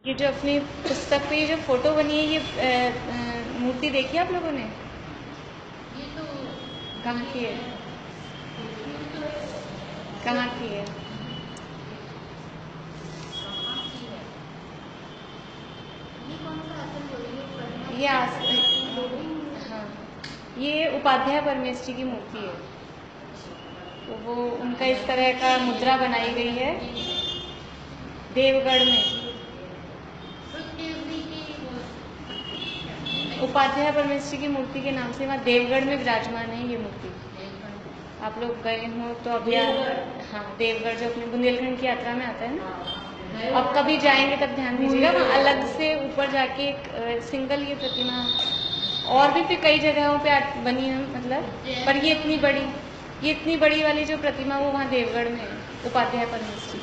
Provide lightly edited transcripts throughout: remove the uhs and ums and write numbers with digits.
ये जो अपनी पुस्तक पे ये जो फोटो बनी है, ये मूर्ति देखी आप लोगों ने? ये तो कहाँ की है? कहाँ की है? ये कौन सा आसन बोल रही ये है? हाँ, ये उपाध्याय परमेश्वरी की मूर्ति है। तो वो उनका इस तरह का मुद्रा बनाई गई है देवगढ़ में। उपाध्याय परमेश्वरी की मूर्ति के नाम से वहाँ देवगढ़ में विराजमान है ये मूर्ति। आप लोग गए हो तो अभी हाँ, देवगढ़ जो अपने बुंदेलखंड की यात्रा में आता है ना, अब कभी जाएंगे तब ध्यान दीजिएगा। वहाँ अलग से ऊपर जाके एक सिंगल ये प्रतिमा, और भी फिर कई जगहों पे बनी है मतलब, पर ये इतनी बड़ी वाली जो प्रतिमा वो वहाँ देवगढ़ में है, उपाध्याय परमेश्वरी।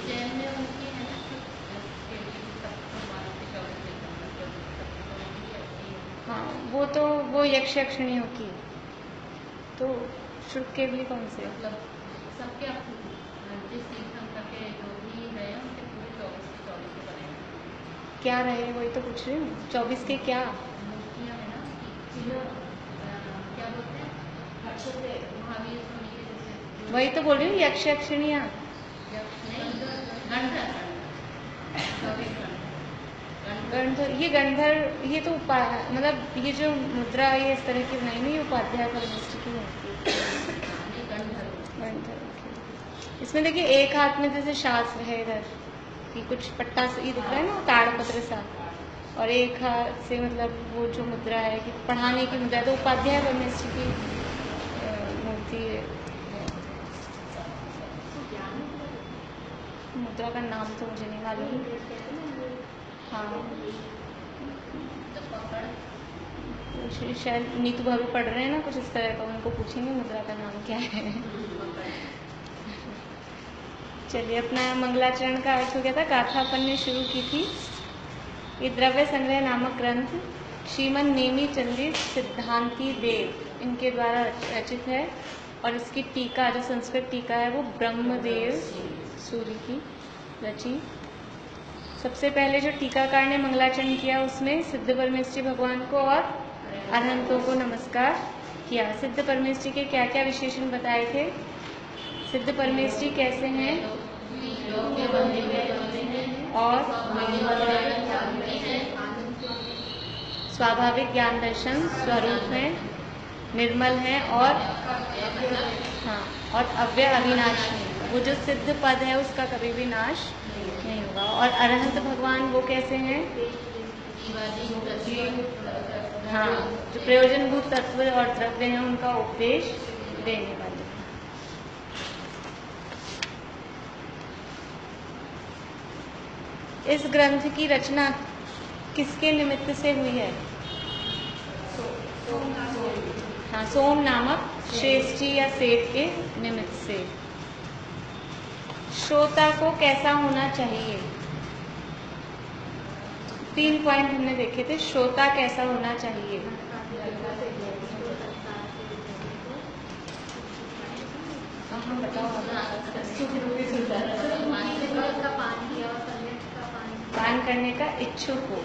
हाँ, वो यक्ष यक्षिणियों की। तो शुक्र केवली कौन से? मतलब सबके जिस तीर्थंकर के जो भी है उनके पूरे 24 के बने। क्या रहे वही तो पूछ रही हूँ। 24 के क्या मूर्तियाँ है ना क्या बोलते हैं महावीर स्वामी के जैसे। वही तो बोल रही हूँ, यक्ष यक्षिणियाँ। गणधर, ये गणधर, ये तो मतलब ये जो मुद्रा ये इस तरह की बनाई नहीं, उपाध्याय परमेश्वरी की मूर्ति। गणधर इसमें देखिए एक हाथ में जैसे शास्त्र है इधर कि कुछ पट्टा से ये दिख रहा है ना, ताड़पत्र सा, और एक हाथ से मतलब वो जो मुद्रा है कि पढ़ाने की मुद्रा है, तो उपाध्याय परमेश्वरी की मूर्ति है। मुद्रा का नाम तो मुझे नहीं मालूम। हाँ, शायद नीतू भाभी पढ़ रहे हैं ना कुछ इस तरह का, उनको पूछेंगे मुद्रा का नाम क्या है। चलिए, अपना मंगलाचरण का अर्थ हो गया था। गाथा अपन ने शुरू की थी। ये द्रव्य संग्रह नामक ग्रंथ श्रीमन नेमी चंद्रित सिद्धांति देव इनके द्वारा रचित है, और इसकी टीका जो संस्कृत टीका है वो ब्रह्मदेव सूरी की रची। सबसे पहले जो टीकाकार ने मंगलाचरण किया उसमें सिद्ध परमेश्वरी भगवान को और अरहंतों को नमस्कार किया। सिद्ध परमेश्वरी के क्या क्या विशेषण बताए थे? सिद्ध परमेश्वरी कैसे हैं और स्वाभाविक ज्ञान दर्शन स्वरूप हैं, निर्मल हैं और हाँ, और अव्यय अविनाशी। वो जो सिद्ध पद है उसका कभी भी नाश नहीं होगा। और अरहंत भगवान वो कैसे हैं? हाँ, जो प्रयोजनभूत तत्व और द्रव्य हैं उनका उपदेश देने वाले। इस ग्रंथ की रचना किसके निमित्त से हुई है? हाँ, सोम नामक श्रेष्ठी या सेठ के निमित्त से। श्रोता को कैसा होना चाहिए? 3 पॉइंट हमने देखे थे। श्रोता कैसा होना चाहिए? हम बताओ। पान करने का इच्छुक हो।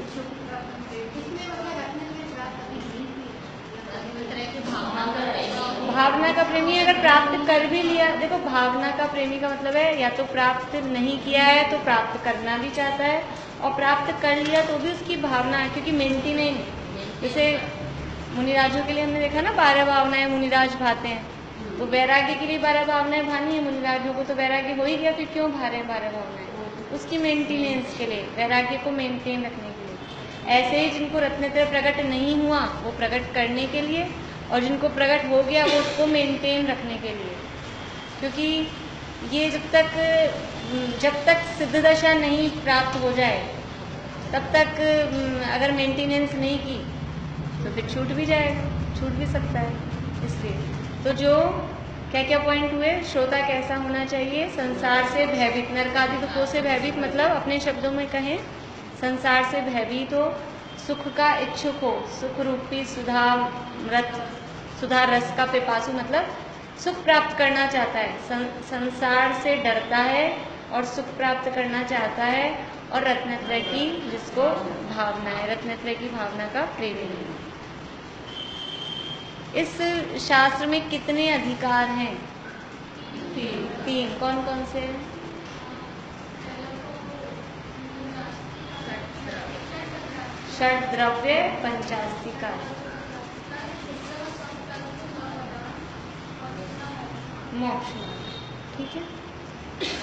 भावना का प्रेमी अगर प्राप्त कर भी लिया, देखो भावना का प्रेमी का मतलब है या तो प्राप्त नहीं किया है तो प्राप्त करना भी चाहता है, और प्राप्त कर लिया तो भी उसकी भावना है, क्योंकि मेंटेनेंस, जैसे मुनिराजों के लिए हमने देखा ना 12 भावनाएं मुनिराज भाते हैं, तो वैराग्य के लिए 12 भावनाएं भानी है मुनिराजों को, तो वैराग्य हो ही गया, फिर क्यों भा रहे हैं 12 भावनाएं? उसकी मेंटेनेंस के लिए, वैराग्य को मेंटेन रखने के लिए। ऐसे ही जिनको रत्नत्रय प्रकट नहीं हुआ वो प्रकट करने के लिए, और जिनको प्रकट हो गया वो उसको मेंटेन रखने के लिए। क्योंकि ये जब तक सिद्ध दशा नहीं प्राप्त हो जाए तब तक अगर मेंटेनेंस नहीं की तो फिर छूट भी जाएगा, छूट भी सकता है। इसलिए तो जो क्या क्या पॉइंट हुए? श्रोता कैसा होना चाहिए? संसार से भयभीत, नरकादि दुखों से भयभीत, मतलब अपने शब्दों में कहें संसार से भयभीत हो, सुख का इच्छुक हो, सुख रूपी सुधा रस का पिपासु, मतलब सुख प्राप्त करना चाहता है, संसार से डरता है और सुख प्राप्त करना चाहता है, और रत्नत्रय की जिसको भावना है, रत्नत्रय की भावना का प्रेमी है। इस शास्त्र में कितने अधिकार हैं? 3। कौन कौन से हैं? षड द्रव्य, पंचास्तिका, मोक्ष। ठीक है,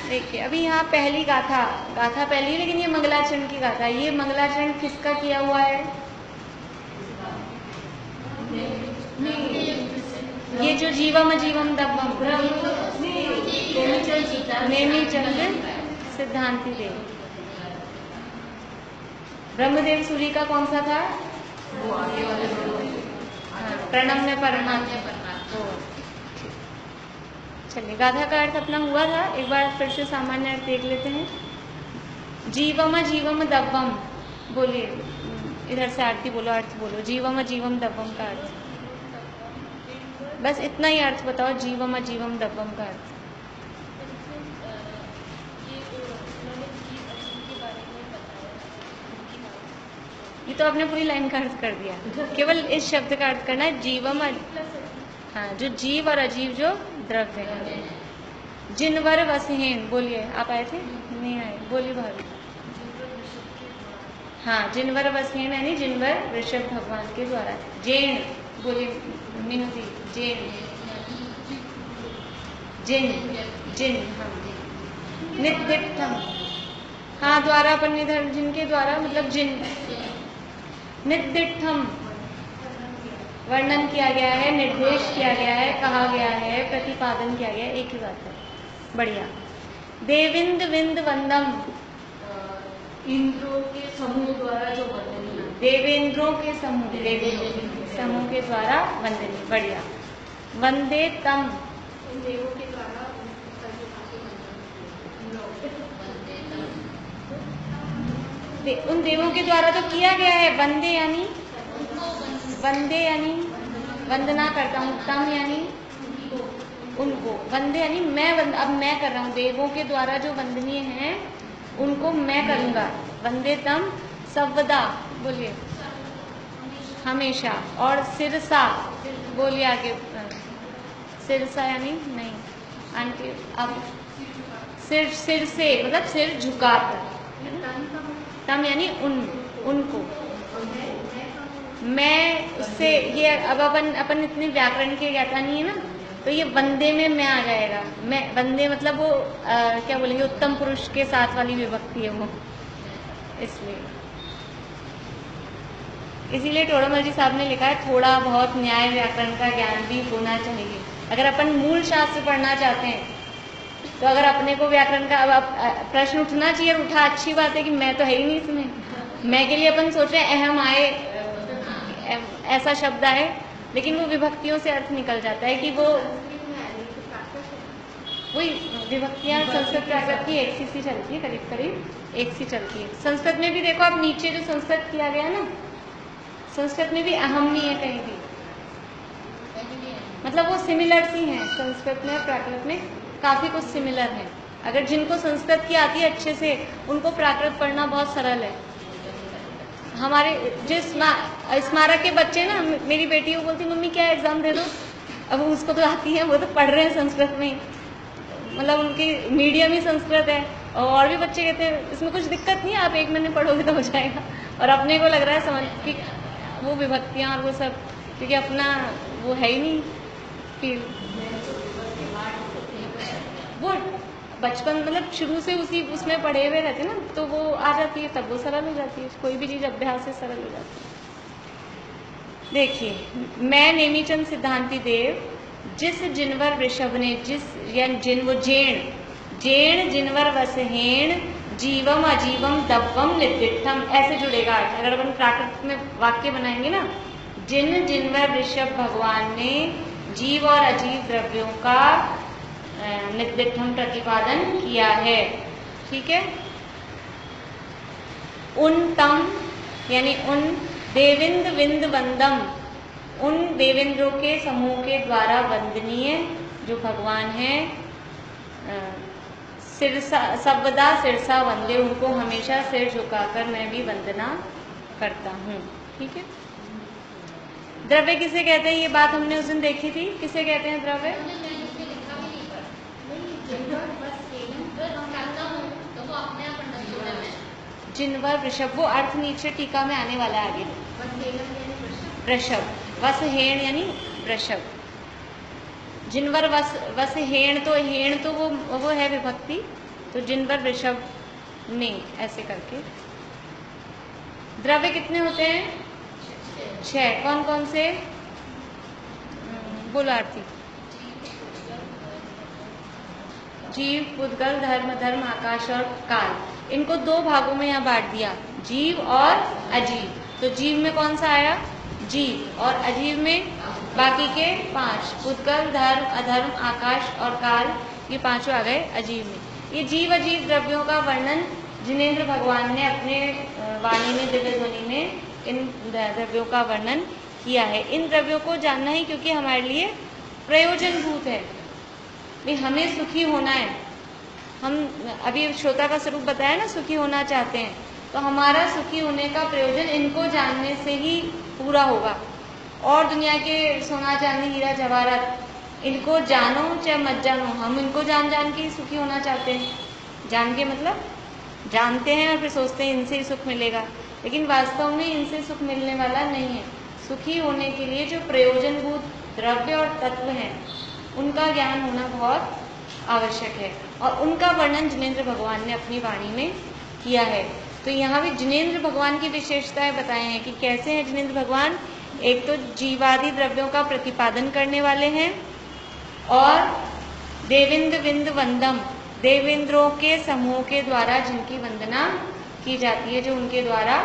देखिए अभी यहाँ पहली गाथा पहली है, लेकिन ये मंगलाचरण की गाथा है। ये मंगलाचरण किसका किया हुआ है? ये जो जीवम अजीवम दब्बम, नेमिचंद सिद्धांति देव। ब्रह्मदेव सूरी का कौन सा था? प्रणम्य परमात्मा। चलिए, गाथा का अर्थ अपना हुआ था, एक बार फिर से सामान्य अर्थ देख लेते हैं। जीवम जीवम दब्बम, बोलिए इधर से आरती बोलो, अर्थ बोलो। जीवम जीवम दब्बम का अर्थ, बस इतना ही अर्थ बताओ। जीवम जीवम दब्बम का अर्थ। ये तो आपने पूरी लाइन का अर्थ कर दिया, केवल इस शब्द का अर्थ करना है। जीवम, हाँ, जो जीव और अजीव जो द्रव्य है। जिनवर वसहेन, बोलिए, आप आए थे? नहीं आए, बोलिए भाभी। हाँ, जिनवर वसहेन यानी जिनवर ऋषभ भगवान के द्वारा। जैन, बोलिए मीनू दी। जैन, जिन, जिन, हाँ। नित्यम, हाँ, द्वारा पर निधन, जिनके द्वारा मतलब जिन। निदिठम, वर्णन किया गया है, निर्देश किया गया है, कहा गया है, प्रतिपादन किया गया है, एक ही बात है। बढ़िया। देविंद विंद वंदम, इंद्रों के समूह द्वारा जो वंदनीय। देवेंद्रों के समूह, देवेंद्र समूह के द्वारा वंदनीय। बढ़िया। वंदे तम, देवों के द्वारा, उन देवों के द्वारा तो किया गया है। वंदे यानी, वंदे यानी वंदना करता हूँ। तम यानी उनको। वंदे यानी मैं, अब मैं कर रहा हूँ। देवों के द्वारा जो वंदनीय हैं उनको मैं करूँगा। वंदे तम सर्वदा, बोलिए हमेशा। और सिरसा, बोलिए आगे। सिरसा यानी नहीं, आंटी अब सिर, सिर से मतलब सिर झुकाकर। तम यानी उनको। मैं उससे, ये अब अपन इतने व्याकरण के ज्ञाता नहीं है ना, तो ये वंदे में मैं आ जाएगा। मैं वंदे मतलब वो क्या बोलेंगे, उत्तम पुरुष के साथ वाली विभक्ति है वो, इसलिए। इसीलिए टोडरमल जी साहब ने लिखा है थोड़ा बहुत न्याय व्याकरण का ज्ञान भी होना चाहिए। अगर अपन मूल शास्त्र पढ़ना चाहते हैं तो अगर अपने को व्याकरण का अब प्रश्न उठना चाहिए, उठा, अच्छी बात है कि मैं तो है ही नहीं इसमें। मैं के लिए अपन सोच रहे हैं अहम आए, ऐसा शब्द आए, लेकिन वो विभक्तियों से अर्थ निकल जाता है कि वो वही विभक्तियां संस्कृत प्राकृत की एक सी चलती है, करीब करीब एक सी चलती है। संस्कृत में भी देखो आप, नीचे जो संस्कृत किया गया ना, संस्कृत में भी अहम नहीं है कहीं भी, मतलब वो सिमिलर सी हैं। संस्कृत में प्राकृत में काफी कुछ सिमिलर है। अगर जिनको संस्कृत की आती है अच्छे से, उनको प्राकृत पढ़ना बहुत सरल है। हमारे जो स्मारक के बच्चे ना, मेरी बेटी को बोलती मम्मी क्या एग्जाम दे दो, अब उसको तो आती है, वो तो पढ़ रहे हैं संस्कृत में, मतलब उनकी मीडियम ही संस्कृत है। और भी बच्चे कहते हैं इसमें कुछ दिक्कत नहीं है, आप 1 महीने पढ़ोगे तो हो जाएगा। और अपने को लग रहा है समझ कि वो विभक्तियाँ और वो सब, क्योंकि अपना वो है ही नहीं फील्ड। वो बचपन मतलब शुरू से उसी उसमें पढ़े हुए रहते ना, तो वो आ जाती है, तब वो सरल हो जाती है। कोई भी चीज़ अभ्यास से सरल हो जाती है। देखिए, मैं नेमिचंद सिद्धांति देव, जिस जिनवर ऋषभ ने, जिस या जिन, वो जेण जिनवर वसहेण, जीवम अजीवम दब्बम निदिठम, ऐसे जुड़ेगा। अगर अपन प्राकृत में वाक्य बनाएंगे ना, जिन जिनवर ऋषभ भगवान ने जीव और अजीव द्रव्यों का निदिठम प्रतिपादन किया है। ठीक है। उन तम यानी उन, देविंद विंद वंदम, उन देवेंद्रों के समूह के द्वारा वंदनीय जो भगवान हैं। सिरसा सबदा सिरसा वंदे, उनको हमेशा सिर झुकाकर मैं भी वंदना करता हूँ। ठीक है। द्रव्य किसे कहते हैं, ये बात हमने उस दिन देखी थी। किसे कहते हैं द्रव्य? जिनवर वृषभ, वो अर्थ नीचे टीका में आने वाला है आगे। वृषभ, वस हेण यानी वृषभ। जिनवर वस हेण, तो हेण तो वो है विभक्ति, तो जिनवर वृषभ ने, ऐसे करके। द्रव्य कितने होते हैं? 6। कौन कौन से? बोलो आरती। जीव, पुद्गल, धर्म, धर्म, आकाश और काल। इनको 2 भागों में यहाँ बांट दिया, जीव और अजीव। तो जीव में कौन सा आया? जीव। और अजीव में बाकी के 5, पुद्गल, धर्म, अधर्म, आकाश और काल, ये 5 आ गए अजीव में। ये जीव अजीव द्रव्यों का वर्णन जिनेंद्र भगवान ने अपने वाणी में, दिव्य ध्वनि में इन द्रव्यों का वर्णन किया है। इन द्रव्यों को जानना ही क्योंकि हमारे लिए प्रयोजनभूत है। भाई हमें सुखी होना है, हम अभी श्रोता का स्वरूप बताया ना, सुखी होना चाहते हैं, तो हमारा सुखी होने का प्रयोजन इनको जानने से ही पूरा होगा। और दुनिया के सोना चांदी हीरा जवाहरात, इनको जानो चाहे मत जानो, हम इनको जान जान के ही सुखी होना चाहते हैं। जान के मतलब जानते हैं और फिर सोचते हैं इनसे ही सुख मिलेगा, लेकिन वास्तव में इनसे सुख मिलने वाला नहीं है। सुखी होने के लिए जो प्रयोजनभूत द्रव्य और तत्व हैं, उनका ज्ञान होना बहुत आवश्यक है, और उनका वर्णन जिनेंद्र भगवान ने अपनी वाणी में किया है। तो यहाँ भी जिनेंद्र भगवान की विशेषताएं बताए हैं कि कैसे हैं जिनेंद्र भगवान। एक तो जीवादि द्रव्यों का प्रतिपादन करने वाले हैं, और देवेंद्र विंद वंदम, देवेंद्रों के समूह के द्वारा जिनकी वंदना की जाती है, जो उनके द्वारा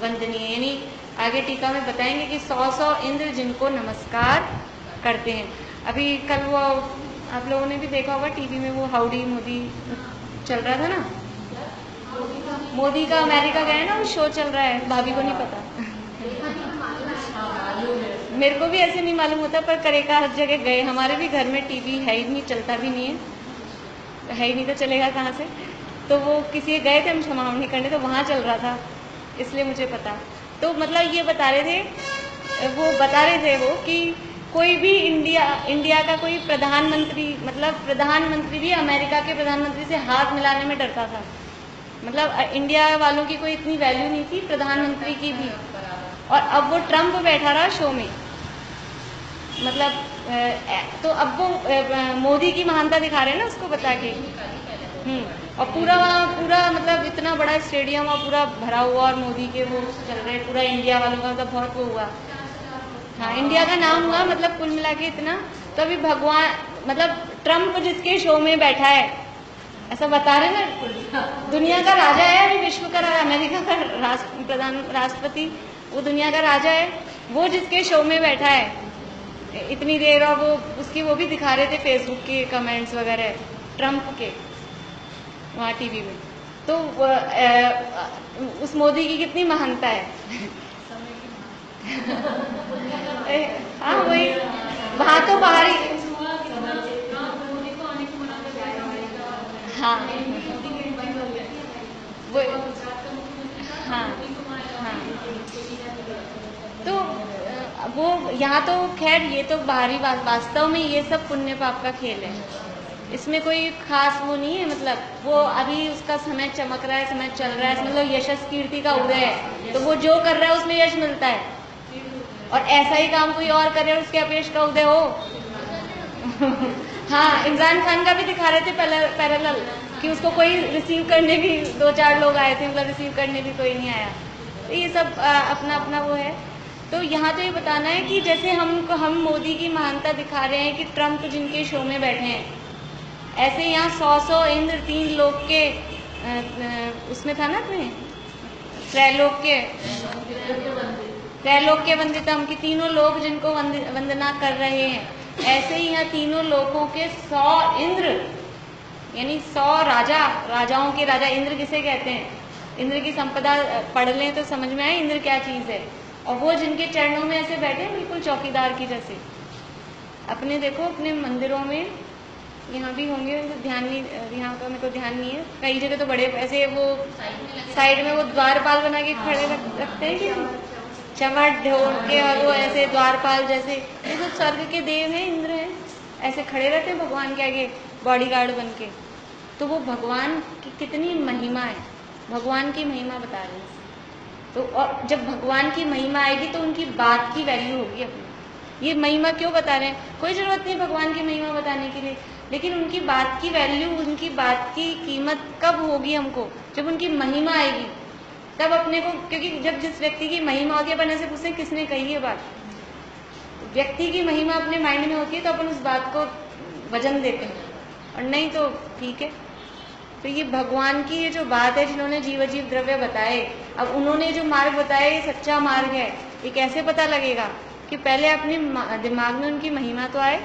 वंदनीय, यानी आगे टीका में बताएंगे कि 100 इंद्र जिनको नमस्कार करते हैं। अभी कल वो आप लोगों ने भी देखा होगा टीवी में, वो हाउडी मोदी चल रहा था ना, मोदी का अमेरिका गया ना, वो शो चल रहा है, भाभी को नहीं पता। मेरे को भी ऐसे नहीं मालूम होता, पर करेगा हर जगह गए। हमारे भी घर में टीवी है ही नहीं, चलता भी नहीं है ही नहीं, तो चलेगा कहाँ से। तो वो किसी गए थे हम क्षमावणी करने, तो वहाँ चल रहा था, इसलिए मुझे पता। तो मतलब ये बता रहे थे वो कि कोई भी इंडिया का कोई प्रधानमंत्री, मतलब प्रधानमंत्री भी अमेरिका के प्रधानमंत्री से हाथ मिलाने में डरता था। मतलब इंडिया वालों की कोई इतनी वैल्यू नहीं थी, प्रधानमंत्री की भी। और अब वो ट्रम्प बैठा रहा शो में, मतलब तो अब वो मोदी की महानता दिखा रहे हैं ना उसको बता के। और पूरा मतलब इतना बड़ा स्टेडियम और पूरा भरा हुआ, और मोदी के वो चल रहे, पूरा इंडिया वालों का मतलब बहुत वो हुआ। हाँ, इंडिया का नाम हुआ, मतलब कुल मिला के इतना। तो अभी भगवान, मतलब ट्रम्प जिसके शो में बैठा है, ऐसा बता रहे ना, दुनिया का राजा है अभी, विश्व का, अमेरिका का राष्ट्रपति, वो दुनिया का राजा है। वो जिसके शो में बैठा है इतनी देर, और वो उसकी वो भी दिखा रहे थे फेसबुक के कमेंट्स वगैरह ट्रम्प के वहाँ टीवी में। तो उस मोदी की कितनी महानता है। हाँ वही, वहाँ तो बाहर ही, हाँ वो, हाँ हाँ, तो वो यहाँ तो खैर ये तो बाहरी बात, वास्तव में ये सब पुण्य पाप का खेल है, इसमें कोई खास वो नहीं है। मतलब वो अभी उसका समय चमक रहा है, समय चल रहा है, मतलब यशस कीर्ति का उदय है, तो वो जो कर रहा है उसमें यश मिलता है। और ऐसा ही काम कोई और करे और उसके अपयश का उदय हो। हाँ, इमरान खान का भी दिखा रहे थे पैरेलल कि उसको कोई रिसीव करने भी 2-4 लोग आए थे, मतलब रिसीव करने भी कोई नहीं आया। तो ये सब अपना अपना वो है। तो यहाँ तो ये बताना है कि जैसे हम मोदी की महानता दिखा रहे हैं कि ट्रम्प जिनके शो में बैठे हैं, ऐसे यहाँ 100 इंद्र 3 लोक के उसमें था ना अपने त्रैलोक के वंदितम की तीनों लोग जिनको वंदना कर रहे हैं, ऐसे ही यहाँ तीनों लोकों के 100 इंद्र, यानी 100 राजाओं के राजा। इंद्र किसे कहते हैं? इंद्र की संपदा पढ़ लें तो समझ में आए इंद्र क्या चीज़ है। और वो जिनके चरणों में ऐसे बैठे हैं बिल्कुल चौकीदार की जैसे, अपने देखो अपने मंदिरों में यहाँ भी होंगे, उनको ध्यान नहीं, यहाँ का मेरे को ध्यान नहीं है। कई जगह तो बड़े ऐसे वो साइड में वो द्वारपाल बना के खड़े रखते हैं कि चमट ढोल के, और वो ऐसे द्वारपाल जैसे, ये तो स्वर्ग के देव हैं, इंद्र हैं, ऐसे खड़े रहते हैं भगवान के आगे बॉडीगार्ड बन के। तो वो भगवान की कितनी महिमा है, भगवान की महिमा बता रहे हैं। तो और जब भगवान की महिमा आएगी तो उनकी बात की वैल्यू होगी अपनी। ये महिमा क्यों बता रहे हैं, कोई जरूरत नहीं भगवान की महिमा बताने के लिए, लेकिन उनकी बात की वैल्यू, उनकी बात की कीमत कब होगी हमको, जब उनकी महिमा आएगी तब अपने को। क्योंकि जब जिस व्यक्ति की महिमा होती है, अपन ऐसे पूछते हैं किसने कही है बात, व्यक्ति की महिमा अपने माइंड में होती है तो अपन उस बात को वजन देते हैं, और नहीं तो ठीक है। तो ये भगवान की ये जो बात है, जिन्होंने जीव अजीव द्रव्य बताए, अब उन्होंने जो मार्ग बताया ये सच्चा मार्ग है। ये कैसे पता लगेगा कि पहले अपने दिमाग में उनकी महिमा तो आए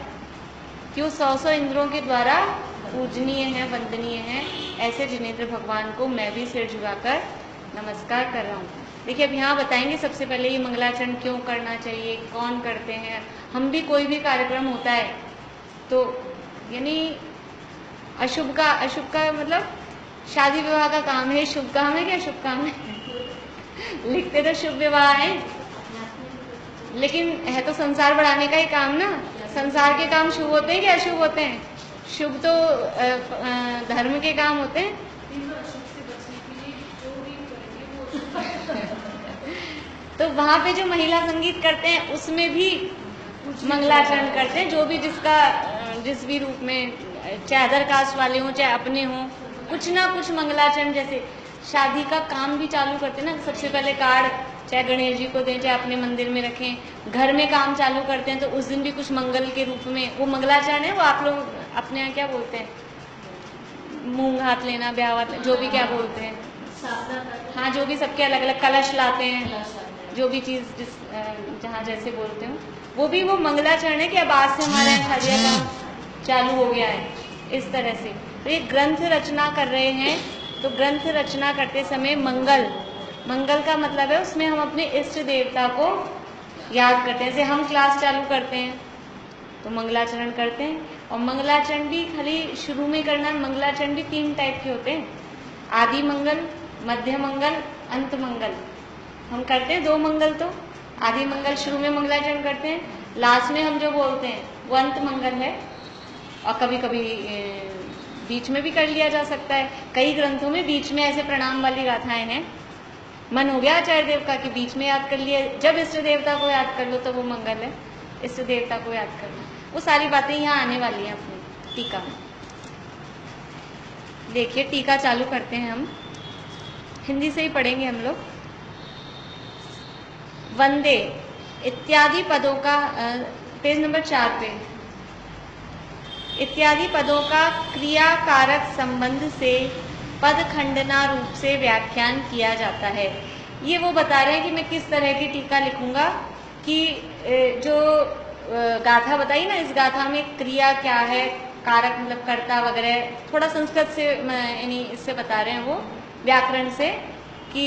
कि वो 100 इंद्रों के द्वारा पूजनीय है, वंदनीय है। ऐसे जिनेंद्र भगवान को मैं भी सिर झुकाकर नमस्कार कर रहा हूँ। देखिए अब यहाँ बताएंगे सबसे पहले ये मंगलाचरण क्यों करना चाहिए, कौन करते हैं। हम भी कोई भी कार्यक्रम होता है तो यानी अशुभ का मतलब शादी विवाह का काम है, शुभ काम है क्या, शुभ काम है लिखते तो शुभ विवाह है, लेकिन है तो संसार बढ़ाने का ही काम ना। संसार के काम शुभ होते हैं क्या अशुभ होते हैं? शुभ तो धर्म के काम होते हैं। तो वहाँ पे जो महिला संगीत करते हैं उसमें भी मंगलाचरण करते हैं, जो भी जिस भी रूप में, चाहे अदर कास्ट वाले हों चाहे अपने हों, कुछ ना कुछ मंगलाचरण। जैसे शादी का काम भी चालू करते हैं ना, सबसे पहले कार्ड चाहे गणेश जी को दें चाहे अपने मंदिर में रखें। घर में काम चालू करते हैं तो उस दिन भी कुछ मंगल के रूप में वो मंगलाचरण है। वो आप लोग अपने यहाँ क्या बोलते हैं, मूंग हाथ लेना, ब्याह जो भी क्या बोलते हैं, हाँ जो भी सबके अलग अलग कलश लाते हैं, जो भी चीज़ जहाँ जैसे बोलते हो, वो भी वो मंगलाचरण है कि अब आज से हमारे यहाँ शादी का काम चालू हो गया है, इस तरह से। तो ये ग्रंथ रचना कर रहे हैं, तो ग्रंथ रचना करते समय मंगल का मतलब है उसमें हम अपने इष्ट देवता को याद करते हैं। जैसे हम क्लास चालू करते हैं तो मंगलाचरण करते हैं, और मंगलाचरण भी खाली शुरू में करना। मंगलाचरण भी 3 टाइप के होते हैं, आदि मंगल, मध्य मंगल, अंत मंगल। हम करते हैं 2 मंगल, तो आदि मंगल शुरू में मंगलाचरण करते हैं, लास्ट में हम जो बोलते हैं वो अंत मंगल है। और कभी कभी बीच में भी कर लिया जा सकता है। कई ग्रंथों में बीच में ऐसे प्रणाम वाली गाथाएं हैं। मन हो गया आचार्य देव का कि बीच में याद कर लिए, जब इष्ट देवता को याद कर लो तो वो मंगल है, इष्ट देवता को याद कर लो। वो सारी बातें यहाँ आने वाली हैं अपनी टीका में। देखिए टीका चालू करते हैं हम, हिंदी से ही पढ़ेंगे हम लोग। वंदे इत्यादि पदों का, पेज नंबर 4 पे, इत्यादि पदों का क्रिया कारक संबंध से पद खंडना रूप से व्याख्यान किया जाता है। ये वो बता रहे हैं कि मैं किस तरह की टीका लिखूंगा, कि जो गाथा बताई ना, इस गाथा में क्रिया क्या है, कारक मतलब कर्ता वगैरह, थोड़ा संस्कृत से यानी इससे बता रहे हैं वो व्याकरण से, कि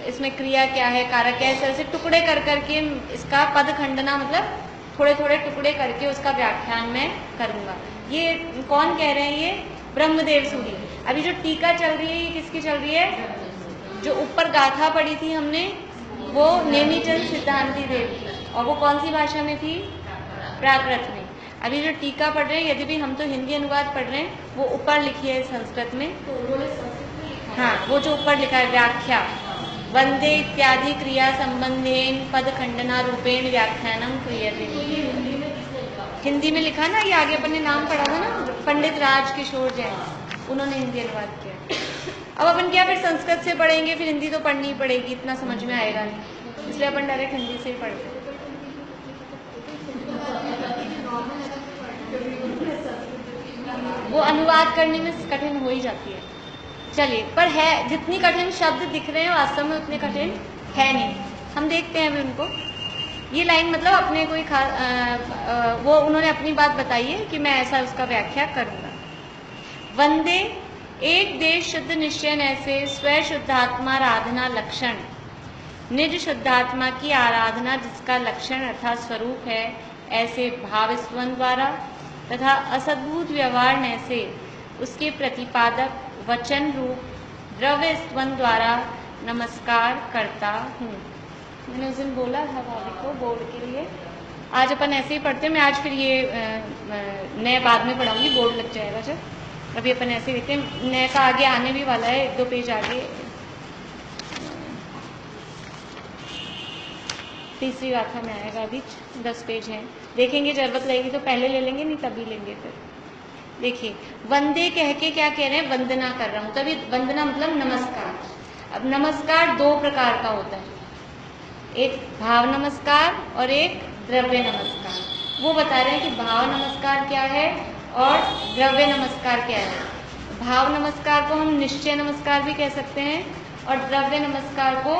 इसमें क्रिया क्या है, कारक क्या है। इस तरह से टुकड़े कर करके इसका पद खंडना मतलब थोड़े थोड़े टुकड़े करके उसका व्याख्यान मैं करूँगा। ये कौन कह रहे हैं, ये ब्रह्मदेव सूरी। अभी जो टीका चल रही है ये किसकी चल रही है, जो ऊपर गाथा पढ़ी थी हमने वो नेमीचंद सिद्धांती देव की, और वो कौन सी भाषा में थी, प्राकृत में। अभी जो टीका पढ़ रहे हैं, यदि भी हम तो हिंदी अनुवाद पढ़ रहे हैं, वो ऊपर लिखी है संस्कृत में, हाँ वो जो ऊपर लिखा है व्याख्या, वंदे इत्यादि क्रिया संबंधेन पद खंडना रूपेण व्याख्यानम क्रियते। हिंदी में लिखा ना, ये आगे अपन ने नाम पढ़ा था ना, पंडित राज किशोर जैन, उन्होंने हिंदी अनुवाद किया। अब अपन क्या फिर संस्कृत से पढ़ेंगे, फिर हिंदी तो पढ़नी ही पड़ेगी, इतना समझ में आएगा नहीं, इसलिए अपन डायरेक्ट हिंदी से ही पढ़ते हैं। वो अनुवाद करने में कठिन हो ही जाती है। चलिए, पर है जितनी कठिन शब्द दिख रहे हैं वास्तव में उतने कठिन है नहीं। हम देखते हैं अभी उनको। ये लाइन मतलब अपने कोई वो उन्होंने अपनी बात बताई है कि मैं ऐसा उसका व्याख्या करूँगा। वंदे एक देश शुद्ध निश्चय ऐसे स्व शुद्धात्मा आराधना लक्षण, निज शुद्धात्मा की आराधना जिसका लक्षण अर्थात स्वरूप है, ऐसे भाव स्वन द्वारा तथा असद्भुत व्यवहार से उसके प्रतिपादक वचन रूप द्रव्य स्तवन द्वारा नमस्कार करता हूँ। मैंने उस दिन बोला था भाभी को बोर्ड के लिए, आज अपन ऐसे ही पढ़ते हैं। मैं आज फिर ये नए बाद में पढ़ाऊंगी, बोर्ड लग जाएगा जब। अभी अपन ऐसे ही देखते हैं, नए का आगे आने भी वाला है, 1-2 पेज आगे, तीसरी गाथा में आएगा। अभी 10 पेज हैं, देखेंगे, जरूरत लगेगी तो पहले ले लेंगे, नहीं तभी लेंगे फिर। देखिए, वंदे कह के क्या कह रहे हैं, वंदना कर रहा हूं, तभी वंदना मतलब नमस्कार। अब नमस्कार 2 प्रकार का होता है, एक भाव नमस्कार और एक द्रव्य नमस्कार। वो बता रहे हैं कि भाव नमस्कार क्या है और द्रव्य नमस्कार क्या है। भाव नमस्कार को हम निश्चय नमस्कार भी कह सकते हैं और द्रव्य नमस्कार को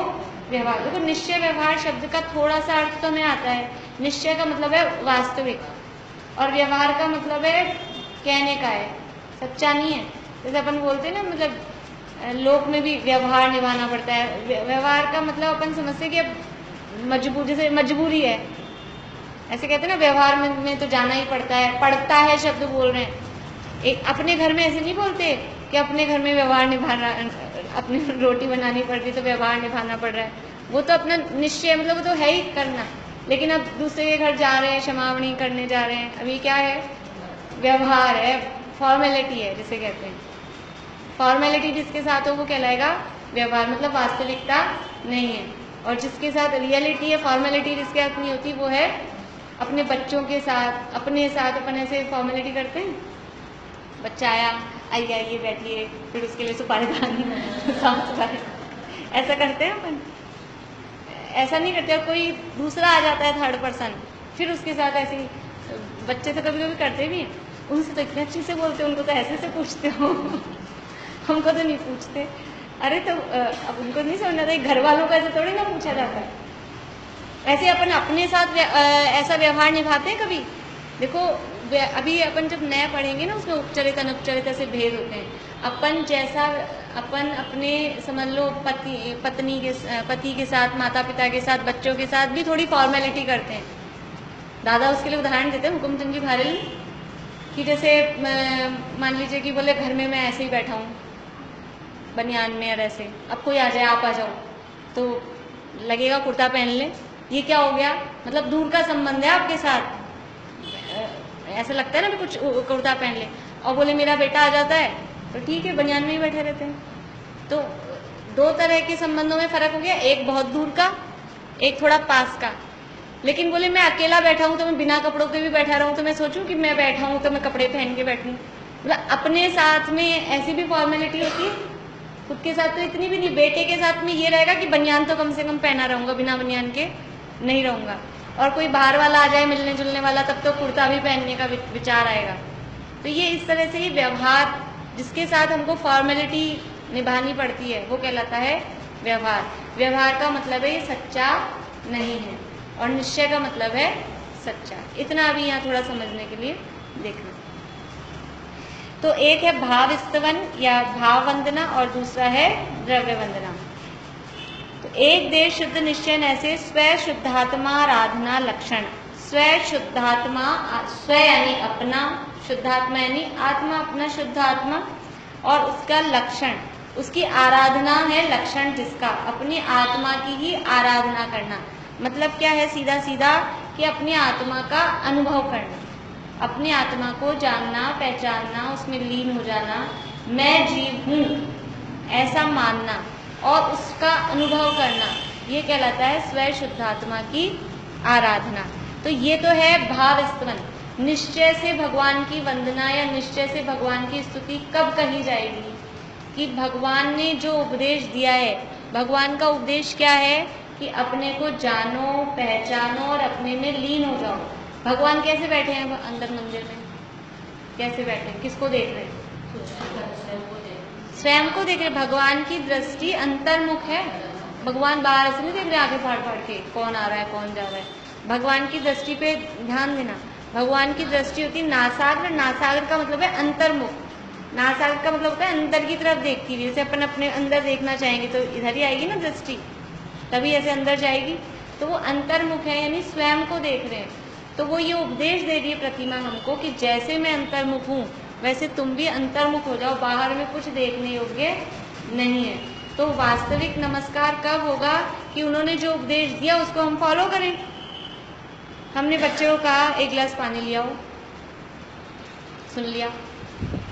व्यवहार। देखो, निश्चय व्यवहार शब्द का थोड़ा सा अर्थ तो हमें आता है। निश्चय का मतलब है वास्तविक और व्यवहार का मतलब है कहने का है, सच्चा नहीं है। जैसे अपन बोलते हैं ना, मतलब लोक में भी व्यवहार निभाना पड़ता है। व्यवहार का मतलब अपन समझते हैं कि मजबूर, जैसे मजबूरी है, ऐसे कहते हैं ना, व्यवहार में तो जाना ही पड़ता है, पड़ता है शब्द बोल रहे हैं। एक अपने घर में ऐसे नहीं बोलते कि अपने घर में व्यवहार निभाना, अपनी रोटी बनानी पड़ रही तो व्यवहार निभाना पड़ रहा है। वो तो अपना निश्चय, मतलब वो तो है ही करना। लेकिन अब दूसरे के घर जा रहे हैं, क्षमावणी करने जा रहे हैं, अभी क्या है, व्यवहार है, फॉर्मेलिटी है, जिसे कहते हैं। फॉर्मेलिटी जिसके साथ हो वो कहलाएगा व्यवहार, मतलब वास्तविकता नहीं है। और जिसके साथ रियलिटी है, फॉर्मेलिटी जिसके साथ नहीं होती, वो है अपने बच्चों के साथ, अपने साथ अपन ऐसे फॉर्मेलिटी करते हैं। बच्चा आया, आइए बैठिए, फिर उसके लिए सुपारी दानी, सुपारी, ऐसा करते हैं अपन। ऐसा नहीं करते। और कोई दूसरा आ जाता है, थर्ड पर्सन, फिर उसके साथ ऐसे ही, बच्चे तो कभी कभी करते भी हैं, उनसे तो इतने अच्छे से बोलते हो, उनको तो ऐसे पूछते हो हमको तो नहीं पूछते। अरे तो अब उनको नहीं समझ आता, घर वालों का ऐसे थोड़ी ना पूछा जाता है। ऐसे अपन अपने साथ ऐसा व्यवहार निभाते हैं कभी। देखो, अभी अपन जब नया पढ़ेंगे ना, उसमें उपचरित अनुपचरित ऐसे भेद होते हैं। अपन जैसा, अपन अपने समझ लो पति के साथ, माता पिता के साथ, बच्चों के साथ भी थोड़ी फॉर्मेलिटी करते हैं। दादा उसके लिए उदाहरण देते हैं, हुकुमचंद जी भारेल, कि जैसे मान लीजिए कि बोले घर में मैं ऐसे ही बैठा हूँ बनियान में, और ऐसे अब कोई आ जाए, आप आ जाओ, तो लगेगा कुर्ता पहन ले। ये क्या हो गया, मतलब दूर का संबंध है आपके साथ, ऐसा लगता है ना, भी कुछ कुर्ता पहन ले। और बोले मेरा बेटा आ जाता है तो ठीक है, बनियान में ही बैठे रहते हैं। तो 2 तरह के संबंधों में फर्क हो गया, एक बहुत दूर का, एक थोड़ा पास का। लेकिन बोले मैं अकेला बैठा हूँ तो मैं बिना कपड़ों के भी बैठा रहूँ, तो मैं सोचूं कि मैं बैठा हूँ तो मैं कपड़े पहन के बैठूं। मतलब अपने साथ में ऐसी भी फॉर्मेलिटी होती है, खुद के साथ तो इतनी भी नहीं। बेटे के साथ में ये रहेगा कि बनियान तो कम से कम पहना रहूंगा, बिना बनियान के नहीं रहूंगा। और कोई बाहर वाला आ जाए, मिलने जुलने वाला, तब तो कुर्ता भी पहनने का विचार आएगा। तो ये इस तरह से ही व्यवहार, जिसके साथ हमको फॉर्मेलिटी निभानी पड़ती है, वो कहलाता है व्यवहार। व्यवहार का मतलब है ये सच्चा नहीं है, और निश्चय का मतलब है सच्चा। इतना अभी यहाँ थोड़ा समझने के लिए देखना। तो एक है भाव स्तवन या भाव वंदना, और दूसरा है द्रव्य वंदना। तो एक देश शुद्ध निश्चय ऐसे स्व शुद्धात्मा आराधना लक्षण। स्व शुद्धात्मा, स्व यानी अपना, शुद्धात्मा यानी आत्मा, अपना शुद्ध आत्मा, और उसका लक्षण, उसकी आराधना है लक्षण, जिसका अपनी आत्मा की ही आराधना करना। मतलब क्या है, सीधा सीधा कि अपनी आत्मा का अनुभव करना, अपनी आत्मा को जानना, पहचानना, उसमें लीन हो जाना, मैं जीव हूँ ऐसा मानना और उसका अनुभव करना, ये कहलाता है स्व शुद्धात्मा की आराधना। तो ये तो है भाव स्तवन। निश्चय से भगवान की वंदना या निश्चय से भगवान की स्तुति कब कही जाएगी, कि भगवान ने जो उपदेश दिया है, भगवान का उपदेश क्या है कि अपने को जानो, पहचानो और अपने में लीन हो जाओ। भगवान कैसे बैठे हैं अंदर मंदिर में, कैसे बैठे हैं, किसको देख रहे हैं, स्वयं को देख रहे। भगवान की दृष्टि अंतर्मुख है, भगवान बाहर से नहीं देख रहे आगे फाड़ फाड़ के कौन आ रहा है कौन जा रहा है। भगवान की दृष्टि पे ध्यान देना। भगवान की दृष्टि होती है नासाग्र। नासाग्र का मतलब है अंतर्मुख। नासाग्र का मतलब होता है अंदर की तरफ देखती हुई। जैसे अपन अपने अंदर देखना चाहेंगे तो इधर ही आएगी ना दृष्टि, तभी ऐसे अंदर जाएगी। तो वो अंतर्मुख है, यानी स्वयं को देख रहे हैं। तो वो ये उपदेश दे रही है प्रतिमा हमको कि जैसे मैं अंतर्मुख हूँ वैसे तुम भी अंतर्मुख हो जाओ, बाहर में कुछ देखने योग्य नहीं है। तो वास्तविक नमस्कार कब होगा कि उन्होंने जो उपदेश दिया उसको हम फॉलो करें। हमने बच्चे को कहा एक गिलास पानी लिया हो, सुन लिया,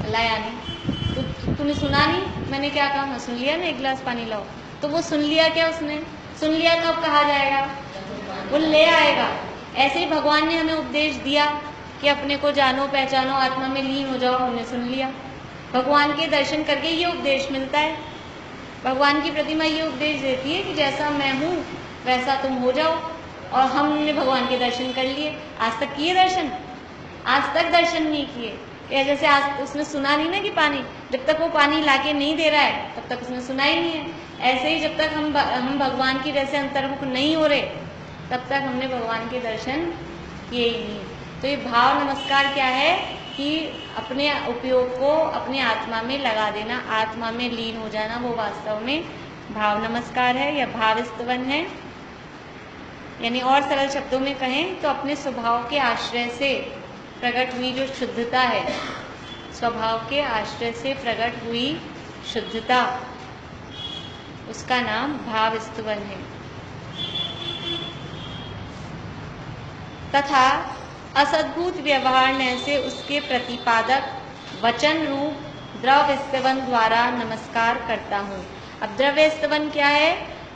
लाया नहीं, तूने सुना नहीं, मैंने क्या कहा, हाँ सुन लिया ना, एक गिलास पानी लाओ, तो वो सुन लिया क्या उसने, सुन लिया कब कहा जाएगा, वो ले आएगा। ऐसे ही भगवान ने हमें उपदेश दिया कि अपने को जानो पहचानो, आत्मा में लीन हो जाओ, हमने सुन लिया। भगवान के दर्शन करके ये उपदेश मिलता है। भगवान की प्रतिमा ये उपदेश देती है कि जैसा मैं हूँ वैसा तुम हो जाओ, और हमने भगवान के दर्शन कर लिए। आज तक किए दर्शन? आज तक दर्शन नहीं किए। या जैसे आज उसने सुना नहीं ना कि पानी, जब तक वो पानी लाके नहीं दे रहा है तब तक उसने सुना ही नहीं है। ऐसे ही जब तक हम भगवान की जैसे अंतर्मुख नहीं हो रहे तब तक हमने भगवान के दर्शन किए ही नहीं। तो ये भाव नमस्कार क्या है कि अपने उपयोग को अपने आत्मा में लगा देना, आत्मा में लीन हो जाना, वो वास्तव में भाव नमस्कार है या भाव स्तवन है। यानी और सरल शब्दों में कहें तो अपने स्वभाव के आश्रय से प्रकट हुई जो शुद्धता है, स्वभाव के आश्रय से प्रकट हुई शुद्धता, उसका नाम भाव स्तवन है। तथा असद्भुत व्यवहार से उसके प्रतिपादक वचन रूप द्रव्य स्तवन द्वारा नमस्कार करता हूँ। अब द्रव्य स्तवन क्या है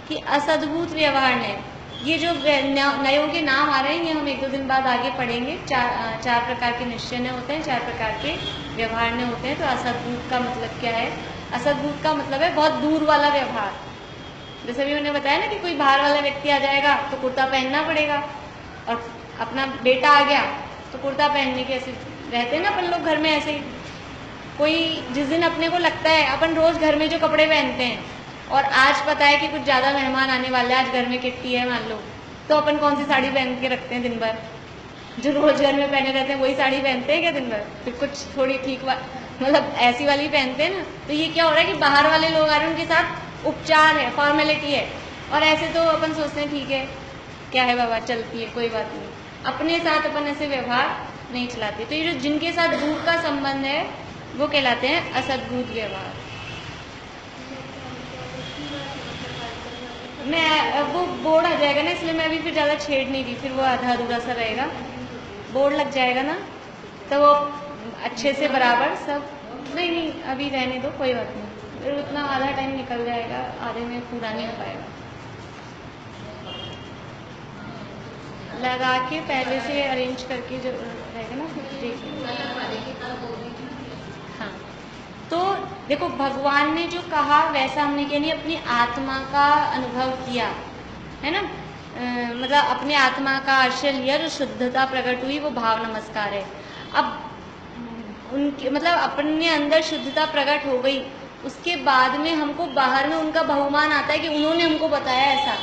कि असद्भुत व्यवहार ने, ये जो नयों के नाम आ रहे हैं ये हम 1-2 दिन बाद आगे पढ़ेंगे। चार प्रकार के निश्चय होते हैं, 4 प्रकार के व्यवहार ने होते हैं। तो असद्भुत का मतलब क्या है? असद्भुत का मतलब है बहुत दूर वाला व्यवहार। जैसे भी मैंने बताया ना कि कोई बाहर वाला व्यक्ति आ जाएगा तो कुर्ता पहनना पड़ेगा, और अपना बेटा आ गया तो कुर्ता पहनने के ऐसे रहते हैं ना अपन लोग घर में। ऐसे ही कोई जिस दिन अपने को लगता है, अपन रोज घर में जो कपड़े पहनते हैं और आज पता है कि कुछ ज़्यादा मेहमान आने वाले हैं, आज घर में किट्टी है मान लो, तो अपन कौन सी साड़ी पहन के रखते हैं दिन भर? जो रोज घर में पहने रहते हैं वही साड़ी पहनते हैं क्या दिन भर? फिर कुछ थोड़ी ठीक मतलब ऐसी वाली पहनते हैं ना। तो ये क्या हो रहा है कि बाहर वाले लोग आ रहे हैं, उनके साथ उपचार है, फॉर्मेलिटी है, और ऐसे तो अपन सोचते हैं ठीक है क्या है बाबा, चलती है कोई बात नहीं। अपने साथ अपन ऐसे व्यवहार नहीं चलाते। तो ये जो जिनके साथ दूर का संबंध है वो कहलाते हैं असद्भुत व्यवहार। मैं वो बोर्ड आ जाएगा ना, इसलिए मैं अभी फिर ज़्यादा छेड़ नहीं रही, फिर वो आधा अधूरा सा रहेगा। बोर्ड लग जाएगा ना तो वो अच्छे से बराबर सब, नहीं अभी रहने दो, कोई बात नहीं, फिर उतना आधा टाइम निकल जाएगा, आधे में पूरा नहीं हो पाएगा। लगा के पहले से अरेंज करके जो रहेगा ना फिर देख। हाँ, तो देखो भगवान ने जो कहा वैसा हमने क्या नहीं अपनी आत्मा का अनुभव किया है ना, मतलब अपने आत्मा का आश्रय लिया, जो शुद्धता प्रकट हुई वो भाव नमस्कार है। अब उनके मतलब अपने अंदर शुद्धता प्रकट हो गई, उसके बाद में हमको बाहर में उनका बहुमान आता है कि उन्होंने हमको बताया ऐसा,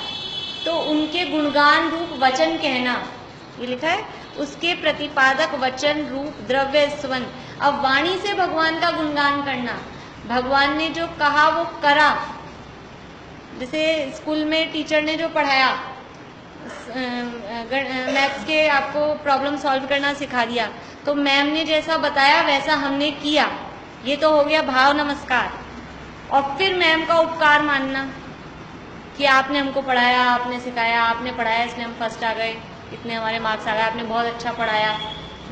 तो उनके गुणगान रूप वचन कहना, ये लिखा है, उसके प्रतिपादक वचन रूप द्रव्य स्तवन। अब वाणी से भगवान का गुणगान करना, भगवान ने जो कहा वो करा। जैसे स्कूल में टीचर ने जो पढ़ाया, मैथ्स के आपको प्रॉब्लम सॉल्व करना सिखा दिया, तो मैम ने जैसा बताया वैसा हमने किया, ये तो हो गया भाव नमस्कार। और फिर मैम का उपकार मानना कि आपने हमको पढ़ाया, आपने सिखाया, आपने पढ़ाया इसलिए हम फर्स्ट आ गए, इतने हमारे मार्क्स आ गए, आपने बहुत अच्छा पढ़ाया,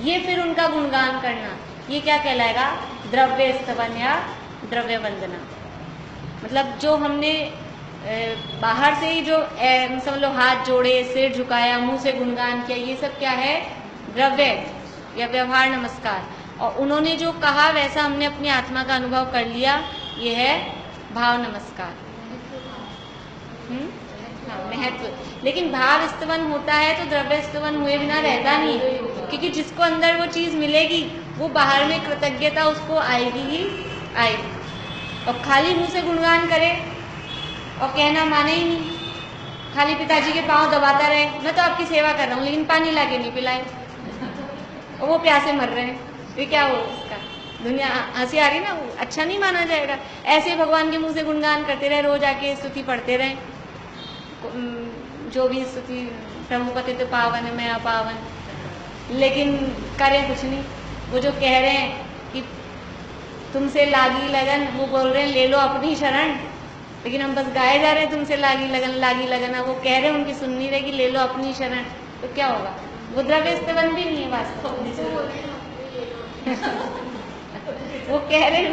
ये फिर उनका गुणगान करना, ये क्या कहलाएगा? द्रव्य स्तवन या द्रव्य वंदना। मतलब जो हमने बाहर से ही जो समझ लो हाथ जोड़े, सिर झुकाया, मुंह से गुणगान किया, ये सब क्या है? द्रव्य या व्यवहार नमस्कार। और उन्होंने जो कहा वैसा हमने अपनी आत्मा का अनुभव कर लिया, ये है भाव नमस्कार। हाँ, महत्व। लेकिन भाव स्तवन होता है तो द्रव्य स्तवन हुए बिना रहता नहीं, क्योंकि जिसको अंदर वो चीज मिलेगी वो बाहर में कृतज्ञता उसको आएगी ही आएगी। और खाली मुंह से गुणगान करे और कहना माने ही नहीं, खाली पिताजी के पांव दबाता रहे, मैं तो आपकी सेवा कर रहा हूँ लेकिन पानी लाके नहीं पिलाए, और वो प्यासे मर रहे हैं, ये क्या हो इसका? दुनिया हंसी आ रही ना, अच्छा नहीं माना जाएगा। ऐसे भगवान के मुंह से गुणगान करते रहे, रोज आके स्तुति पढ़ते रहे, जो भी स्तुति, प्रभु पतित पावन मैं अपावन, लेकिन करें कुछ नहीं। वो जो कह रहे हैं कि तुमसे लागी लगन, वो बोल रहे हैं ले लो अपनी शरण, लेकिन हम बस गाए जा रहे हैं तुमसे लागी लगन लागी लगन। वो कह रहे हैं उनकी सुन नहीं रहे कि ले लो अपनी शरण, तो क्या होगा? वो द्रव्य स्तवन भी नहीं है वास्तव में। वो कह रहे हैं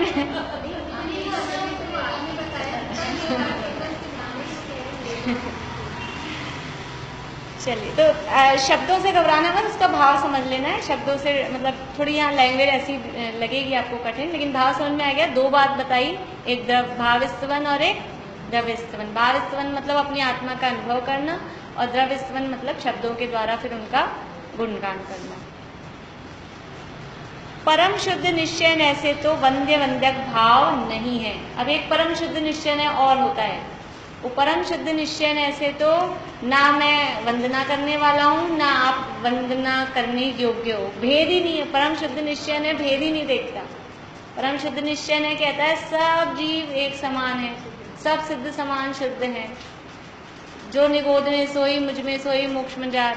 चलिए, तो शब्दों से घबराना मत, उसका भाव समझ लेना है। शब्दों से मतलब थोड़ी यहाँ लैंग्वेज ऐसी लगेगी आपको कठिन, लेकिन भाव समझ में आ गया। दो बात बताई, एक भाव स्तवन और एक द्रव्य स्तवन। भाव स्तवन मतलब अपनी आत्मा का अनुभव करना, और द्रव्य स्तवन मतलब शब्दों के द्वारा फिर उनका गुणगान करना। परम शुद्ध निश्चय ऐसे तो वंद्य वंद्यक भाव नहीं है। अब एक परम शुद्ध निश्चय और होता है। वो परम शुद्ध निश्चय ऐसे तो ना मैं वंदना करने वाला हूँ, ना आप वंदना करने योग्य हो। भेद ही नहीं है। परम शुद्ध निश्चय ने भेद ही नहीं देखता। परम शुद्ध निश्चय ने कहता है सब जीव एक समान है, सब सिद्ध समान शुद्ध है। जो निगोद में सोई मुझ में सोई मोक्ष में जा,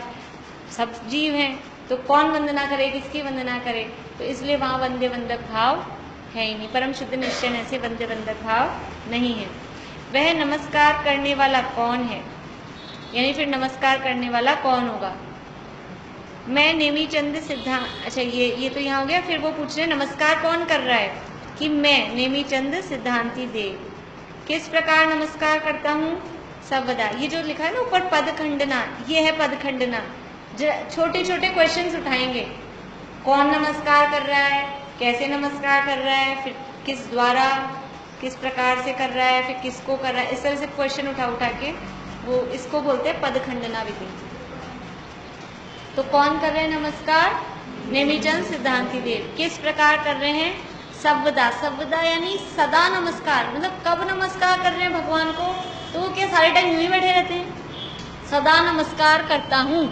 सब जीव हैं, तो कौन वंदना करे, किसकी वंदना करे? तो इसलिए वहाँ वंद्य वंदक भाव है ही नहीं। परम शुद्ध निश्चय ऐसे वंद्य वंदक भाव नहीं है। वह नमस्कार करने वाला कौन है, यानी फिर नमस्कार करने वाला कौन होगा? मैं नेमीचंद सिद्धांत, अच्छा ये तो यहाँ हो गया। फिर वो पूछ रहे नमस्कार कौन कर रहा है, कि मैं नेमीचंद सिद्धांति देव किस प्रकार नमस्कार करता हूँ सर्वदा। ये जो लिखा है ना ऊपर पद खंडना, ये है पद खंडना। छोटे छोटे क्वेश्चंस उठाएंगे, कौन नमस्कार कर रहा है, कैसे नमस्कार कर रहा है, फिर किस द्वारा, किस प्रकार से कर रहा है, फिर किसको कर रहा है। इस तरह से क्वेश्चन उठा उठा के वो इसको बोलते हैं पद खंडना विधि। तो कौन कर रहे हैं नमस्कार? नेमीचंद सिद्धांति देव। किस प्रकार कर रहे हैं? सर्वदा। सर्वदा यानी सदा नमस्कार, मतलब कब नमस्कार कर रहे हैं भगवान को? तो वो क्या सारे टाइम यूं ही बैठे रहते हैं? सदा नमस्कार करता हूँ,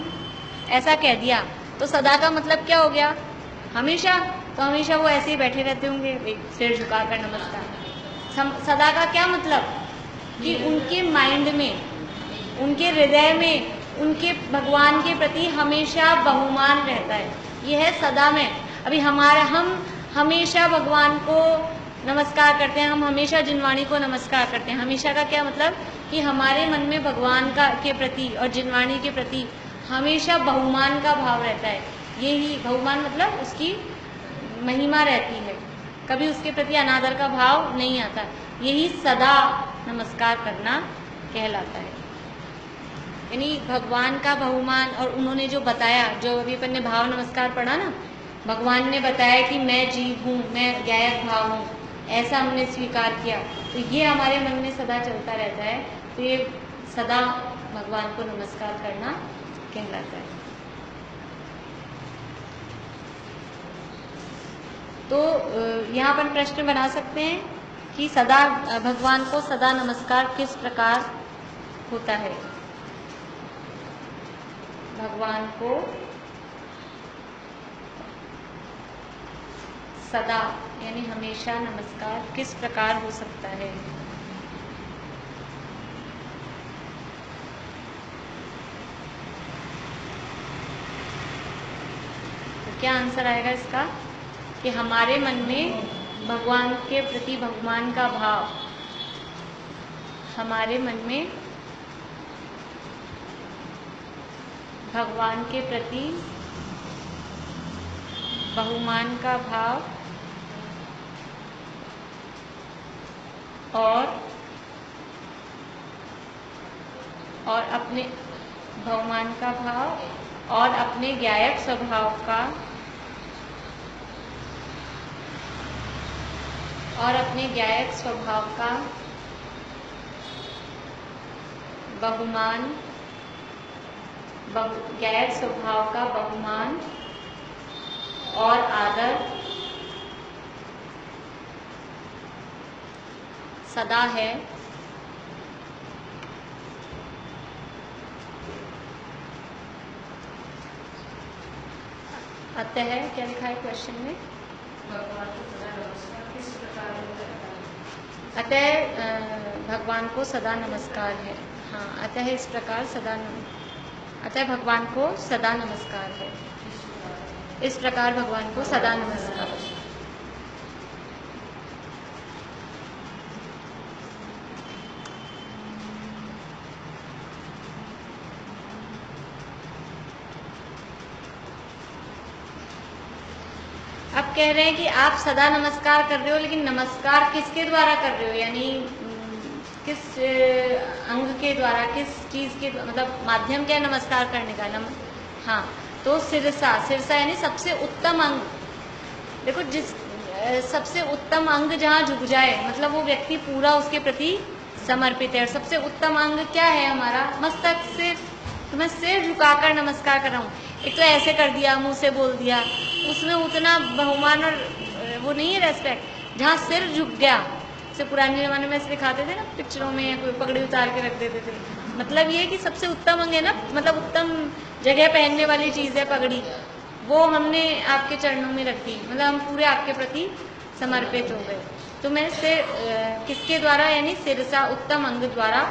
ऐसा कह दिया तो सदा का मतलब क्या हो गया? हमेशा। तो हमेशा वो ऐसे ही बैठे रहते होंगे सिर झुकाकर नमस्कार। सदा का क्या मतलब? कि उनके माइंड में, उनके हृदय में, उनके भगवान के प्रति हमेशा बहुमान रहता है। ये है सदा में। अभी हम हमेशा भगवान को नमस्कार करते हैं, हम हमेशा जिनवाणी को नमस्कार करते हैं। हमेशा का क्या मतलब? कि हमारे मन में भगवान के प्रति और जिनवाणी के प्रति हमेशा बहुमान का भाव रहता है। यही बहुमान मतलब उसकी महिमा रहती है, कभी उसके प्रति अनादर का भाव नहीं आता। यही सदा नमस्कार करना कहलाता है। यानी भगवान का बहुमान। और उन्होंने जो बताया, जो अभी अपन ने भाव नमस्कार पढ़ा ना, भगवान ने बताया कि मैं जीव हूँ, मैं गायक भाव हूँ, ऐसा हमने स्वीकार किया, तो ये हमारे मन में सदा चलता रहता है। तो ये सदा भगवान को नमस्कार करना कहलाता है। तो यहाँ पर प्रश्न बना सकते हैं कि सदा भगवान को सदा नमस्कार किस प्रकार होता है? भगवान को सदा यानी हमेशा नमस्कार किस प्रकार हो सकता है? तो क्या आंसर आएगा इसका? कि हमारे मन में भगवान के प्रति बहुमान का भाव, हमारे मन में भगवान के प्रति बहुमान का भाव और अपने बहुमान का भाव और अपने ज्ञायक स्वभाव का बहुमान, ज्ञायक स्वभाव का बहुमान और आदर सदा है। अतः क्या लिखा है क्वेश्चन में? अतः भगवान को सदा नमस्कार है। हाँ, अतः इस प्रकार अतः भगवान को सदा नमस्कार है। इस प्रकार भगवान को सदा नमस्कार। अब कह रहे हैं कि आप सदा नमस्कार कर रहे हो, लेकिन नमस्कार किसके द्वारा कर रहे हो, यानी किस अंग के द्वारा, किस चीज के, मतलब माध्यम क्या है नमस्कार करने का? हाँ, तो सिरसा, सिरसा यानी सबसे उत्तम अंग। देखो, जिस सबसे उत्तम अंग जहाँ झुक जाए, मतलब वो व्यक्ति पूरा उसके प्रति समर्पित है। और सबसे उत्तम अंग क्या है हमारा? मस्तक, सिर। तो मैं सिर झुकाकर नमस्कार कर रहा हूँ। एक तो ऐसे कर दिया, मुंह से बोल दिया, उसमें उतना बहुमान और वो नहीं है रेस्पेक्ट। जहाँ सिर झुक गया, से पुराने जमाने में ऐसे दिखाते थे ना पिक्चरों में, कोई पगड़ी उतार के रख देते थे। मतलब ये कि सबसे उत्तम अंग है ना, मतलब उत्तम जगह पहनने वाली चीज़ है पगड़ी, वो हमने आपके चरणों में रख दी, मतलब हम पूरे आपके प्रति समर्पित हो गए। तो मैं सिर किसके द्वारा, यानी सिरसा, उत्तम अंग द्वारा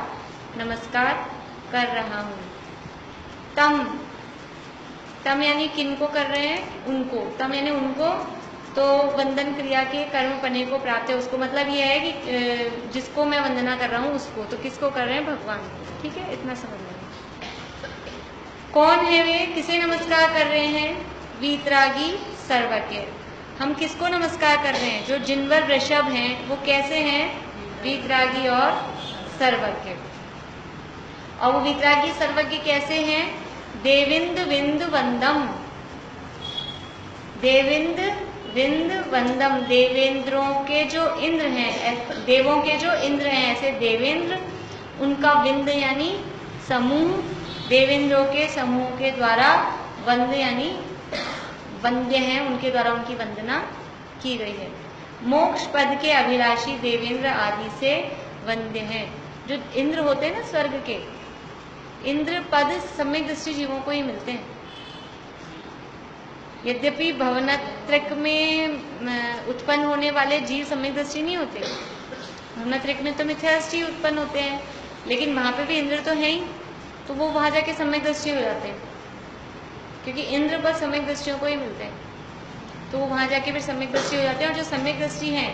नमस्कार कर रहा हूँ। तम, तम यानी किनको कर रहे हैं? उनको। तम यानी उनको, तो वंदन क्रिया के कर्म पने को प्राप्त है उसको। मतलब ये है कि जिसको मैं वंदना कर रहा हूँ उसको। तो किसको कर रहे हैं? भगवान को। ठीक है, इतना समझ लें। कौन है वे, किसे नमस्कार कर रहे हैं? वीतरागी सर्वज्ञ। हम किसको नमस्कार कर रहे हैं? जो जिनवर वृषभ हैं, वो कैसे हैं? वीतरागी और सर्वज्ञ। और वो वीतरागी सर्वज्ञ कैसे हैं? देविंद विंद वंदम, देविंद विंद वंदम, देवेंद्रों के जो इंद्र हैं, देवों के जो इंद्र हैं, ऐसे देवेंद्र, उनका विंद यानी समूह, देवेंद्रों के समूह के द्वारा वंद यानी वंद्य हैं, उनके द्वारा उनकी वंदना की गई है। मोक्ष पद के अभिलाषी देवेंद्र आदि से वंद्य हैं। जो इंद्र होते हैं ना स्वर्ग के, इंद्र पद सम्यक दृष्टि जीवों को ही मिलते हैं। यद्यपि भवनत्रिक में उत्पन्न होने वाले जीव सम्यक दृष्टि नहीं होते, भवनत्रिक में तो मिथ्या दृष्टि उत्पन्न होते हैं, लेकिन वहां पे भी इंद्र तो है ही, तो वो वहां जाके सम्यक दृष्टि हो जाते हैं, क्योंकि इंद्र पद सम्यक दृष्टियों को ही मिलते हैं, तो वो वहां जाके फिर सम्यक दृष्टि हो जाते हैं। और जो सम्यक दृष्टि है,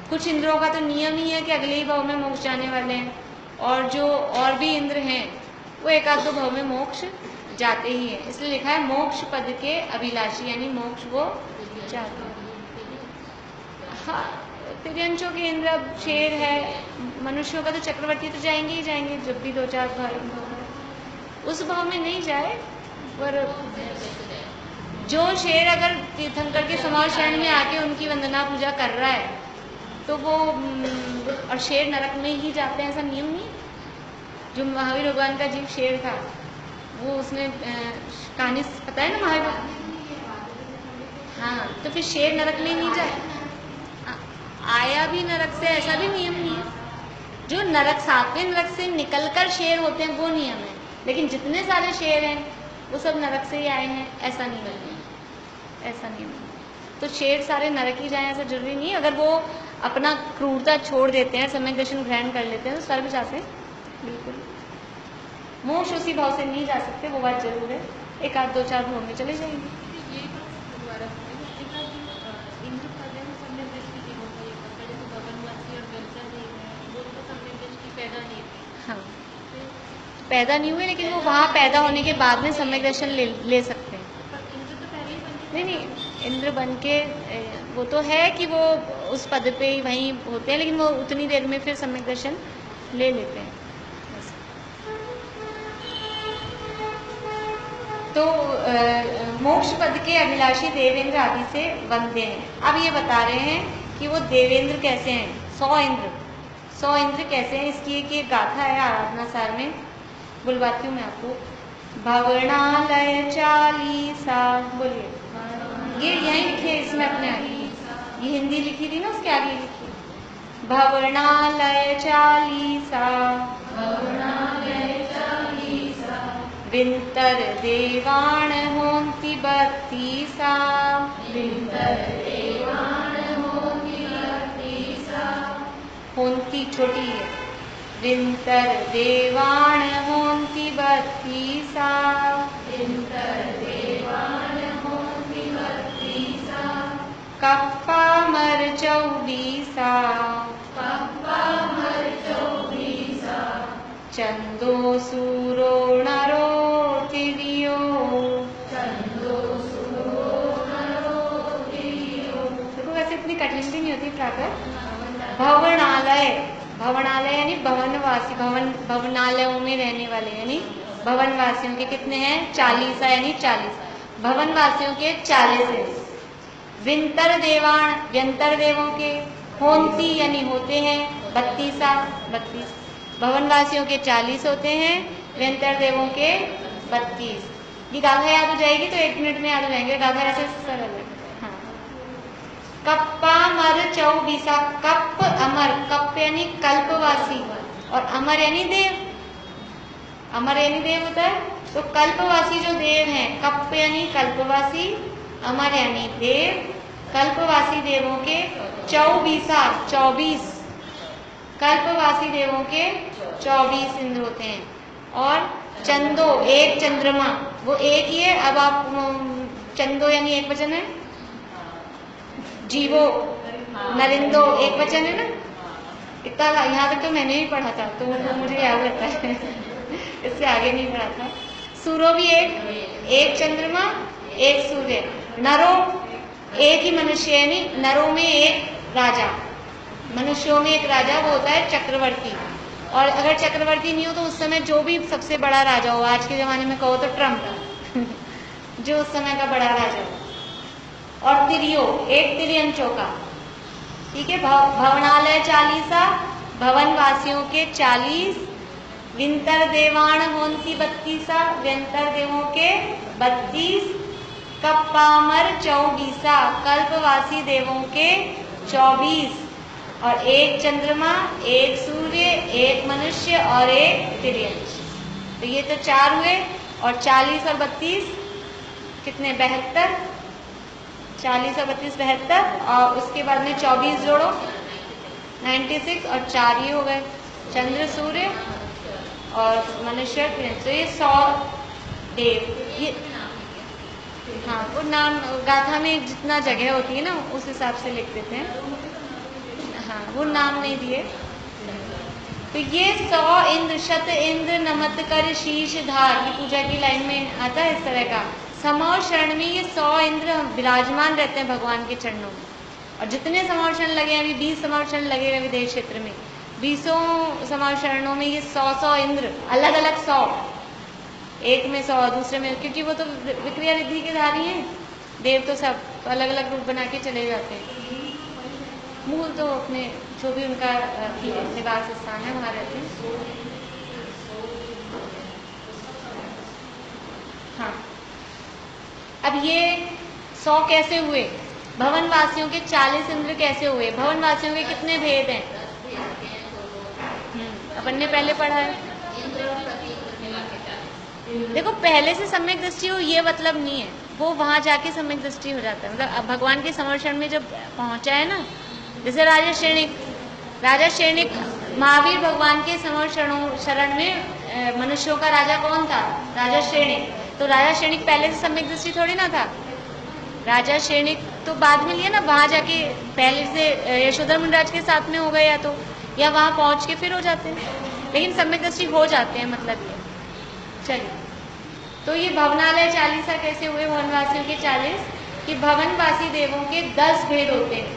कुछ इंद्रों का तो नियम ही है कि अगले ही भाव में मोक्ष जाने वाले हैं, और जो और भी इंद्र हैं वो एक आध दो भाव में मोक्ष जाते ही हैं। इसलिए लिखा है मोक्ष पद के अभिलाषी, यानी मोक्ष वो चाहते हैं। हाँ, तिर्यंचों के इंद्र, अब शेर है, मनुष्यों का तो चक्रवर्ती तो जाएंगे ही जाएंगे, जब भी 2-4 भाव उस भाव में नहीं जाए। पर जो शेर अगर तीर्थंकर के समाज शरण में आके उनकी वंदना पूजा कर रहा है, तो वो और शेर नरक में ही जाते हैं, ऐसा नियम नहीं। जो महावीर भगवान का जीव शेर था, वो उसने कहानी पता है ना महावीर, हाँ, तो फिर शेर नरक में नहीं जाए, आया भी नरक से, ऐसा भी नियम नहीं है। जो नरक, 7वें नरक से निकलकर शेर होते हैं वो नियम है, लेकिन जितने सारे शेर हैं वो सब नरक से ही आए हैं, ऐसा नहीं है, ऐसा नहीं है। तो शेर सारे नरक ही जाए ऐसा जरूरी नहीं है। अगर वो अपना क्रूरता छोड़ देते हैं, सम्यक दर्शन ग्रहण कर लेते हैं, तो स्वर्ग जाते हैं बिल्कुल। मोक्ष उसी भाव से नहीं जा सकते, वो बात जरूर है, 1-2-4 भाव में चले जाएंगे। हाँ, पैदा नहीं हुए, लेकिन वो वहाँ पैदा होने के बाद में सम्यक दर्शन ले सकते हैं। नहीं नहीं, इंद्र बन के वो तो है कि वो उस पद पे ही वहीं होते हैं, लेकिन वो उतनी देर में फिर सम्यक दर्शन ले लेते हैं। तो मोक्ष पद के अभिलाषी देवेंद्र आदि से वंद्य हैं। अब ये बता रहे हैं कि वो देवेंद्र कैसे हैं, 100 इंद्र कैसे हैं। इसकी एक गाथा है आराधना सार में, बुलवाती हूँ मैं आपको। भवनालय चालीसा, बोलिए, ये यहीं लिखी है इसमें अपने आगे, ये हिंदी लिखी थी ना, उसके आगे लिखी भवनालय चालीसा, विंतर देवाण होंति 32, होंति छोटी है, विंतर देवाण होंति 32, सूरो नरो तिरियो। देखो वैसे इतनी कठिन भी नहीं होती प्राकृत। भवनालय, भवनालय यानी भवनवासी, भवनालयों में रहने वाले यानी भवनवासियों के कितने हैं? 40 यानी 40 भवनवासियों के 40 हैं। विंतर देवान, व्यंतर देवों के। होंती यानी होते हैं 32 भवनवासियों के 40 होते हैं, व्यंतर देवों के 32। ये गाथा याद हो जाएगी तो 1 मिनट में याद हो जाएंगे। गाथा ऐसे सरल है। हाँ। कप्पा मर 24। कप अमर, कप यानी कल्पवासी और अमर यानी देव। अमर यानी देव होता है, तो कल्पवासी जो देव हैं, कप यानी कल्पवासी, अमर यानी देव। कल्पवासी देवों के 24 कल्पवासी देवों के 24 इंद्र होते हैं। और चंदो, एक चंद्रमा, वो एक ही है। अब आप चंदो यानी एक वचन है, जीवो नरिंदो एक वचन है ना। इतना यहाँ तक तो मैंने भी पढ़ा था तो मुझे याद रहता है इससे आगे नहीं पढ़ा था। सूर्य भी एक चंद्रमा, एक सूर्य। नरो, एक ही मनुष्य यानी नरों में एक राजा, मनुष्यों में एक राजा, वो होता है चक्रवर्ती। और अगर चक्रवर्ती नहीं हो तो उस समय जो भी सबसे बड़ा राजा हो, आज के जमाने में कहो तो ट्रम्प जो उस समय का बड़ा राजा हो। और तिरियो, एक तिरियन चौका। ठीक है। भवनालय 40, भवनवासियों के 40। विंतर देवाण होंसी 32, व्यंतर देवों के 32। कप्पामर 24, कल्पवासी देवों के 24। और एक चंद्रमा, एक सूर्य, एक मनुष्य और एक तिर्यन। तो ये तो 4 हुए। और 40 और 32 कितने? 72। 40 और 32 72। और उसके बाद में 24 जोड़ो 96 और 4 ये हो गए, चंद्र सूर्य और मनुष्य। तो ये 100 देव। ये हाँ, वो नाम गाथा में जितना जगह होती है ना उस हिसाब से लिख देते हैं। हाँ, वो नाम नहीं दिए। तो ये 100 इंद्र, शत इंद्र नमत कर शीश धार, ये पूजा की लाइन में आता है इस तरह का। समौर शरण में ये 100 इंद्र विराजमान रहते हैं भगवान के चरणों में। और जितने समौर शरण लगे हैं, अभी 20 समौर शरण लगे हुए विदेश क्षेत्र में, 20 समौर शरणों में ये 100 इंद्र, अलग अलग 100, एक में 100 दूसरे में, क्योंकि वो तो विक्रिया रिद्धि के धारी हैं देव, तो सब तो अलग अलग रूप बना के चले जाते हैं। मूल तो अपने जो भी उनका निवास स्थान है वहाँ रहते हैं। हाँ, अब ये 100 कैसे हुए? भवनवासियों के 40 इंद्र कैसे हुए? भवनवासियों के कितने भेद हैं? अपन ने पहले पढ़ा है। देखो, पहले से सम्यक दृष्टि हो ये मतलब नहीं है, वो वहां जाके सम्यक दृष्टि हो जाता है। मतलब अब भगवान के समर्षण में जब पहुंचा है ना, जैसे राजा श्रेणिक महावीर भगवान के शरण में मनुष्यों का राजा कौन था? राजा श्रेणिक। तो राजा श्रेणिक पहले से सम्यक दृष्टि थोड़ी ना था। राजा श्रेणिक तो बाद में लिया ना, वहां जाके पहले से यशोधर मुनिराज के साथ में हो गए या वहां पहुंच के फिर हो जाते हैं, लेकिन सम्यक दृष्टि हो जाते हैं, मतलब ये। चलिए, तो ये भवनालय 40 कैसे हुए? भवनवासियों के 40 कि भवनवासी देवों के 10 भेद होते हैं।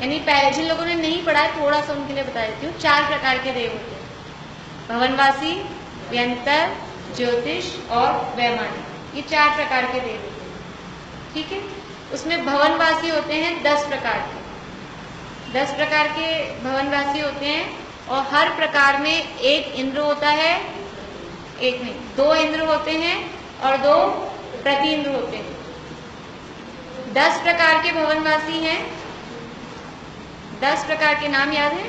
यानी पहले जिन लोगों ने नहीं पढ़ा है थोड़ा सा उनके लिए बता देती हूँ। 4 प्रकार के देव होते हैं, भवनवासी, व्यंतर, ज्योतिष और वैमानिक। ये 4 प्रकार के देव होते हैं। ठीक है। उसमें भवनवासी होते हैं 10 प्रकार के। 10 प्रकार के भवनवासी होते हैं और हर प्रकार में एक इंद्र होता है, एक नहीं 2 इंद्र होते हैं और 2 प्रति इंद्र होते हैं। 10 प्रकार के भवनवासी हैं। 10 प्रकार के नाम याद है?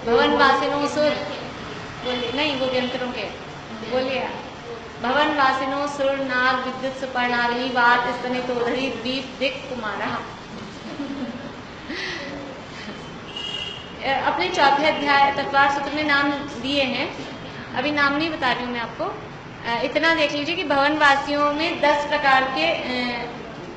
भवनवासिनो सुर, बोलिए। नहीं, वो यंत्रों के बोलिए। भवनवासिनो सुर नाग विद्युत सुपर्णाग्नि वात स्तनि तोधरी द्वीप दिक कुमारा। अपने 4थे अध्याय तत्वार सूत्र में नाम दिए हैं, अभी नाम नहीं बता रही हूँ मैं आपको। इतना देख लीजिए कि भवनवासियों में 10 प्रकार के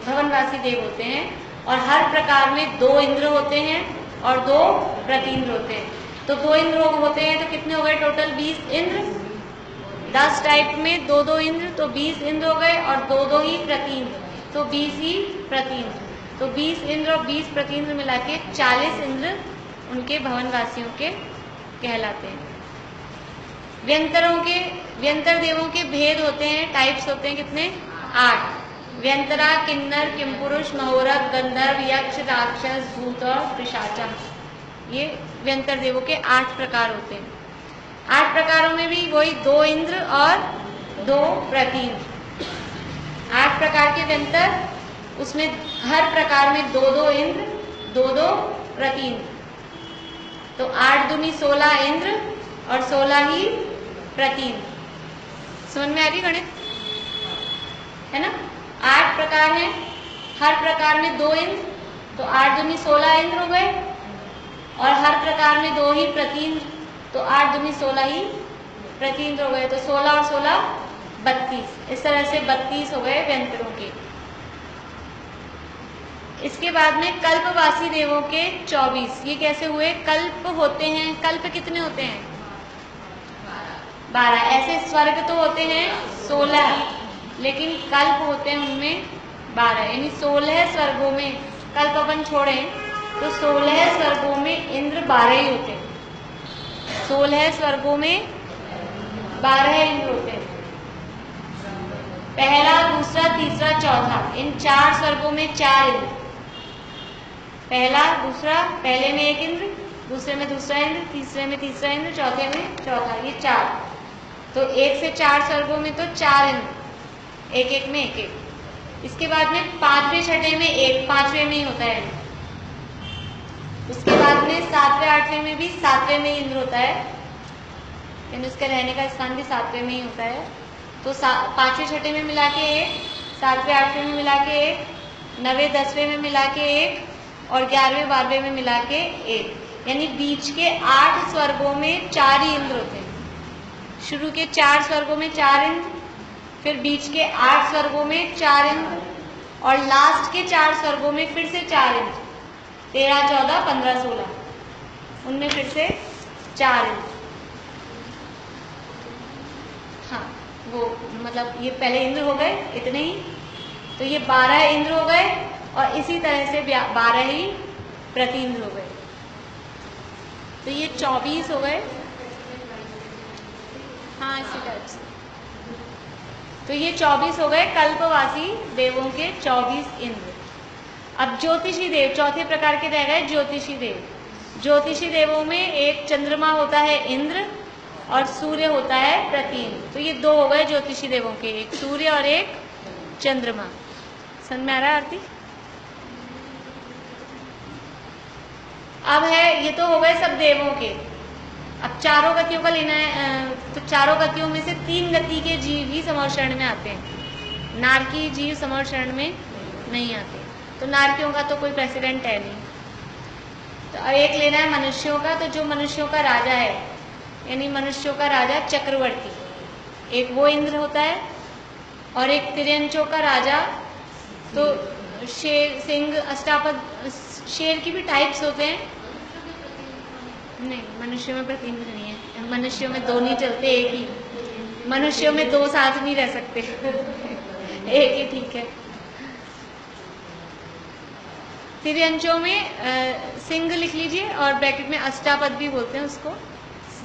भवनवासी देव होते हैं और हर प्रकार में 2 इंद्र होते हैं और 2 प्रतीन्द्र होते हैं। तो 2 इंद्र होते हैं, तो कितने हो गए टोटल? 20 इंद्र। 10 टाइप में 2-2 इंद्र, तो 20 इंद्र हो गए, और 2-2 ही प्रतीन्द्र, तो 20 ही प्रतीन्द्र। तो 20 इंद्र और 20 प्रतीन्द्र मिला के 40 इंद्र उनके भवनवासियों के कहलाते हैं। व्यंतर देवों के भेद होते हैं, टाइप्स होते हैं कितने? 8। व्यंतरा, किन्नर, किमपुरुष, महोरग, गंधर्व, यक्ष, राक्षस, भूत और पिशाचा। ये व्यंतर देवों के 8 प्रकार होते हैं। 8 प्रकारों में भी वही 2 इंद्र और 2 प्रतीन्द्र। 8 प्रकार के व्यंतर, उसमें हर प्रकार में 2-2 इंद्र, 2-2 प्रतीन्द्र। तो 8 दूनी 16 इंद्र और 16 ही प्रतीन्द्र। समझ में आ रही गणित? है ना? 8 प्रकार हैं, हर प्रकार में 2 इंद्र, तो 8 दूनी 16 इंद्र हो गए, और हर प्रकार में 2 ही प्रतीन्द्र, तो 8 दूनी 16 ही प्रतीन्द्र हो गए। तो 16 और 16 32। इस तरह से 32 हो गए व्यंतरों के। इसके बाद में कल्पवासी देवों के 24। ये कैसे हुए? कल्प होते हैं, कल्प कितने होते हैं? 12। ऐसे स्वर्ग तो होते हैं 16, लेकिन कल्प होते हैं उनमें 12, यानी 16 स्वर्गों में, कल्प अपन छोड़ें तो 16 स्वर्गों में इंद्र 12 ही होते हैं। 16 स्वर्गों में 12 इंद्र होते हैं। पहला, दूसरा, तीसरा, चौथा, इन 4 स्वर्गों में 4 इंद्र। पहला, दूसरा, पहले में 1 इंद्र, दूसरे में दूसरा इंद्र, तीसरे में तीसरा इंद्र, चौथे में चौथा, ये 4। तो 1 से 4 स्वर्गों में तो 4 इंद्र, एक एक में एक एक। इसके बाद में 5वें छठे में 1, 5वें में ही होता है। उसके बाद में 7वें 8वें में भी 7वें में ही इंद्र होता है, यानी उसके रहने का स्थान भी 7वें में ही होता है। तो 5वें छठे में मिला के 1, 7वें 8वें में मिला के 1, 9वें 10वें में मिला के 1, और 11वें 12वें में मिला के 1, यानी बीच के 8 स्वर्गों में 4 ही इंद्र होते हैं। शुरू के 4 स्वर्गों में 4 इंद्र, फिर बीच के 8 स्वर्गों में 4 इंद्र, और लास्ट के 4 स्वर्गों में फिर से 4 इंद्र। 13, 14, 15, 16, उनमें फिर से 4 इंद्र। हाँ, वो मतलब ये पहले इंद्र हो गए इतने ही, तो ये 12 इंद्र हो गए, और इसी तरह से 12 ही प्रतीन्द्र हो गए। तो ये 24 हो गए। हाँ, इसी टाइप से। तो ये 24 हो गए कल्पवासी देवों के 24 इंद्र। अब ज्योतिषी देव, चौथे प्रकार के रह गए ज्योतिषी देव। ज्योतिषी देवों में एक चंद्रमा होता है इंद्र, और सूर्य होता है प्रतीन्द्र। तो ये 2 हो गए ज्योतिषी देवों के, एक सूर्य और एक चंद्रमा। समझ में आ रहा है आरती? अब है, ये तो हो गए सब देवों के। अब चारों गतियों का लेना है, तो चारों गतियों में से 3 गति के जीव ही समर शरण में आते हैं। नारकी जीव समर शरण में नहीं आते, तो नारकियों का तो कोई प्रेसिडेंट है नहीं। तो अब एक लेना है मनुष्यों का, तो जो मनुष्यों का राजा है, यानी मनुष्यों का राजा चक्रवर्ती, एक वो इंद्र होता है, और एक तिर्यंचों का राजा, तो शेर, सिंह, अष्टापद, शेर की भी टाइप्स होते हैं। नहीं, मनुष्यों में प्रतीन्द्र नहीं है, मनुष्यों में 2 नहीं चलते, एक ही। मनुष्यों में 2 साथ नहीं रह सकते एक ही ठीक है। तिर्यंचों में सिंह लिख लीजिए, और ब्रैकेट में अष्टापद भी बोलते हैं उसको।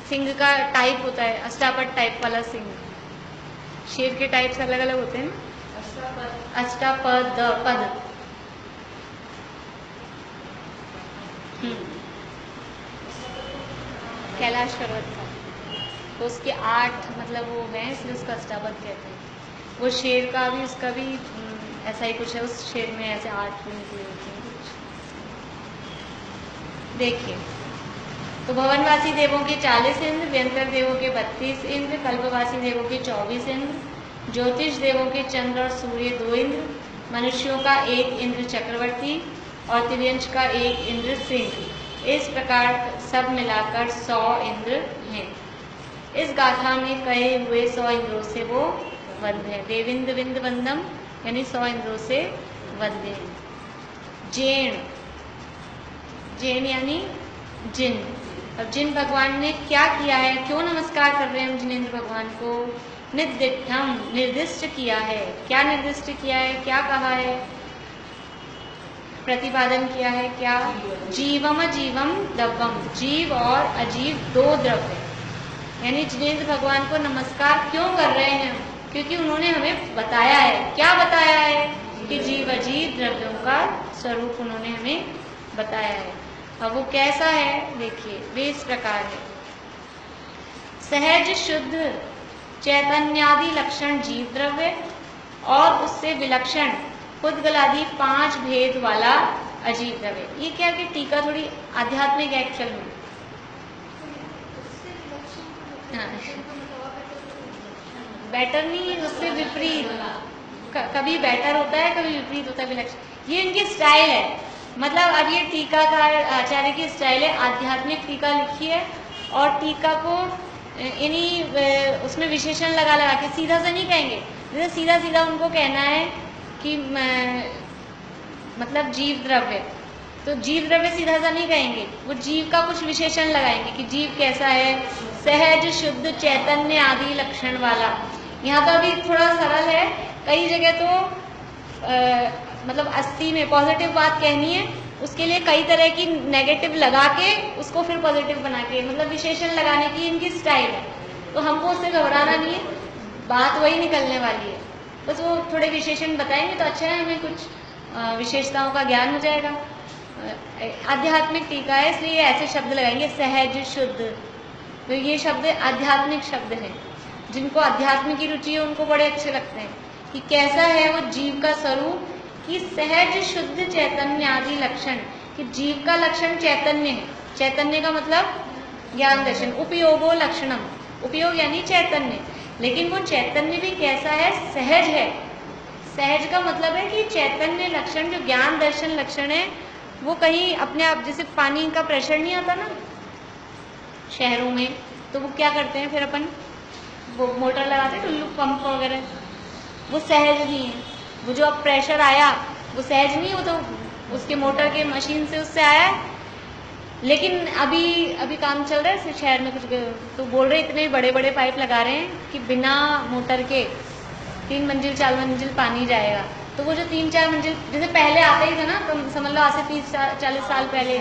सिंह का टाइप होता है अष्टापद टाइप वाला सिंह। शेर के टाइप्स अलग अलग होते हैं ना, अष्टापद पद। कैलाश पर्वत का, तो उसके 8 मतलब वो हैं, इसलिए उसका अष्टापद कहते हैं। वो शेर का भी, उसका भी ऐसा ही कुछ है, उस शेर में ऐसे 8 निकले होते हैं। देखिए, तो भवनवासी देवों के 40 इंद्र, व्यंतर देवों के 32 इंद्र, कल्पवासी देवों के 24 इंद्र, ज्योतिष देवों के चंद्र और सूर्य 2 इंद्र, मनुष्यों का 1 इंद्र चक्रवर्ती, और तिर्यंच का 1 इंद्र सिंह। इस प्रकार सब मिलाकर 100 इंद्र हैं। इस गाथा में कहे हुए 100 इंद्रों से वो वंद है। देविंद्र विंद वंदम, यानी 100 इंद्रों से वंदे हैं। जैन, जैन यानी जिन, अब जिन भगवान ने क्या किया है, क्यों नमस्कार कर रहे हैं हम जिनेंद्र भगवान को? निर्दिष्टम, निर्दिष्ट किया है। क्या निर्दिष्ट किया है, क्या कहा है, प्रतिपादन किया है? क्या? जीवम अजीवम द्रव्यम, जीव और अजीव दो द्रव्य। यानी जिनेंद्र भगवान को नमस्कार क्यों कर रहे हैं? क्योंकि उन्होंने हमें बताया है। क्या बताया है? कि जीव अजीव द्रव्यों का स्वरूप उन्होंने हमें बताया है। अब वो कैसा है देखिए, वे इस प्रकार है। सहज शुद्ध चैतन्यादि लक्षण जीव द्रव्य और उससे विलक्षण पुद्गलादि 5 भेद वाला अजीव द्रव्य। ये क्या कि टीका थोड़ी आध्यात्मिक एक्चुअल में। हाँ, बेटर नहीं, उससे विपरीत। कभी बेटर होता है, कभी विपरीत होता है, विलक्षण। ये इनकी स्टाइल है। मतलब अब ये टीकाकार आचार्य की स्टाइल है, आध्यात्मिक टीका लिखी है और टीका को इन्हीं उसमें विशेषण लगा लगा के, सीधा सा नहीं कहेंगे। जैसे सीधा सीधा उनको कहना है कि मतलब जीव द्रव्य, तो जीव द्रव्य सीधा सा नहीं कहेंगे, वो जीव का कुछ विशेषण लगाएंगे कि जीव कैसा है, सहज शुद्ध चैतन्य आदि लक्षण वाला। यहाँ तो अभी थोड़ा सरल है, कई जगह तो मतलब अस्थि में पॉजिटिव बात कहनी है, उसके लिए कई तरह की नेगेटिव लगा के उसको फिर पॉजिटिव बना के, मतलब विशेषण लगाने की इनकी स्टाइल है। तो हमको उससे घबराना नहीं है, बात वही निकलने वाली है। बस वो थोड़े विशेषण बताएंगे तो अच्छा है, हमें कुछ विशेषताओं का ज्ञान हो जाएगा। आध्यात्मिक टीका है इसलिए ऐसे शब्द लगाएंगे, सहज शुद्ध। तो ये शब्द आध्यात्मिक शब्द हैं, जिनको अध्यात्म की रुचि है उनको बड़े अच्छे लगते हैं कि कैसा है वो जीव का स्वरूप, कि सहज शुद्ध चैतन्य आदि लक्षण, कि जीव का लक्षण चैतन्य है। चैतन्य का मतलब ज्ञान दर्शन। उपयोगो लक्षणम, उपयोग यानी चैतन्य, लेकिन वो चैतन्य भी कैसा है, सहज है। सहज का मतलब है कि चैतन्य लक्षण जो ज्ञान दर्शन लक्षण है वो कहीं अपने आप, जैसे पानी का प्रेशर नहीं आता ना शहरों में, तो वो क्या करते हैं फिर अपन वो मोटर लगाते हैं, टुल्लू पंप वगैरह, वो सहज नहीं है। वो जो अब प्रेशर आया वो सहज नहीं, वो तो उसके मोटर के मशीन से उससे आया है। लेकिन अभी काम चल रहा है शहर में कुछ, तो बोल रहे इतने बड़े बड़े पाइप लगा रहे हैं कि बिना मोटर के 3 मंजिल 4 मंजिल पानी जाएगा। तो वो जो 3-4 मंजिल जैसे पहले आता ही था ना, तो समझ लो आज से 30-40 साल पहले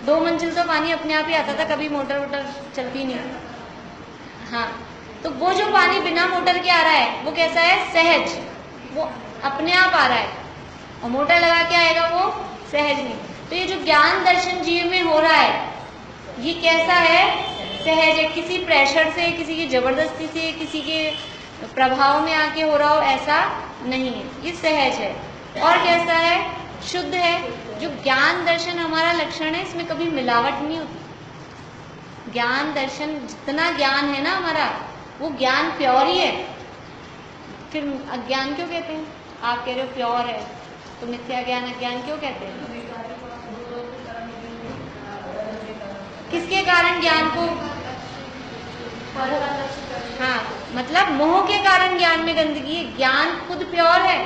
2 मंजिल तो पानी अपने आप ही आता था, कभी मोटर वोटर चलती नहीं। हाँ, तो वो जो पानी बिना मोटर के आ रहा है वो कैसा है, सहज, वो अपने आप आ रहा है। और मोटर लगा के आएगा वो सहज नहीं। तो ये जो ज्ञान दर्शन जीव में हो रहा है ये कैसा है, सहज है। किसी प्रेशर से, किसी की जबरदस्ती से, किसी के प्रभाव में आके हो रहा हो, ऐसा नहीं है, ये सहज है। और कैसा है, शुद्ध है। जो ज्ञान दर्शन हमारा लक्षण है इसमें कभी मिलावट नहीं होती। ज्ञान दर्शन जितना ज्ञान है ना हमारा, वो ज्ञान प्योर ही है। फिर अज्ञान क्यों कहते हैं? आप कह रहे हो प्योर है, तो मिथ्या ज्ञान अज्ञान क्यों कहते हैं? किसके कारण ज्ञान को? हाँ, मतलब मोह के कारण ज्ञान में गंदगी है। ज्ञान खुद प्योर है,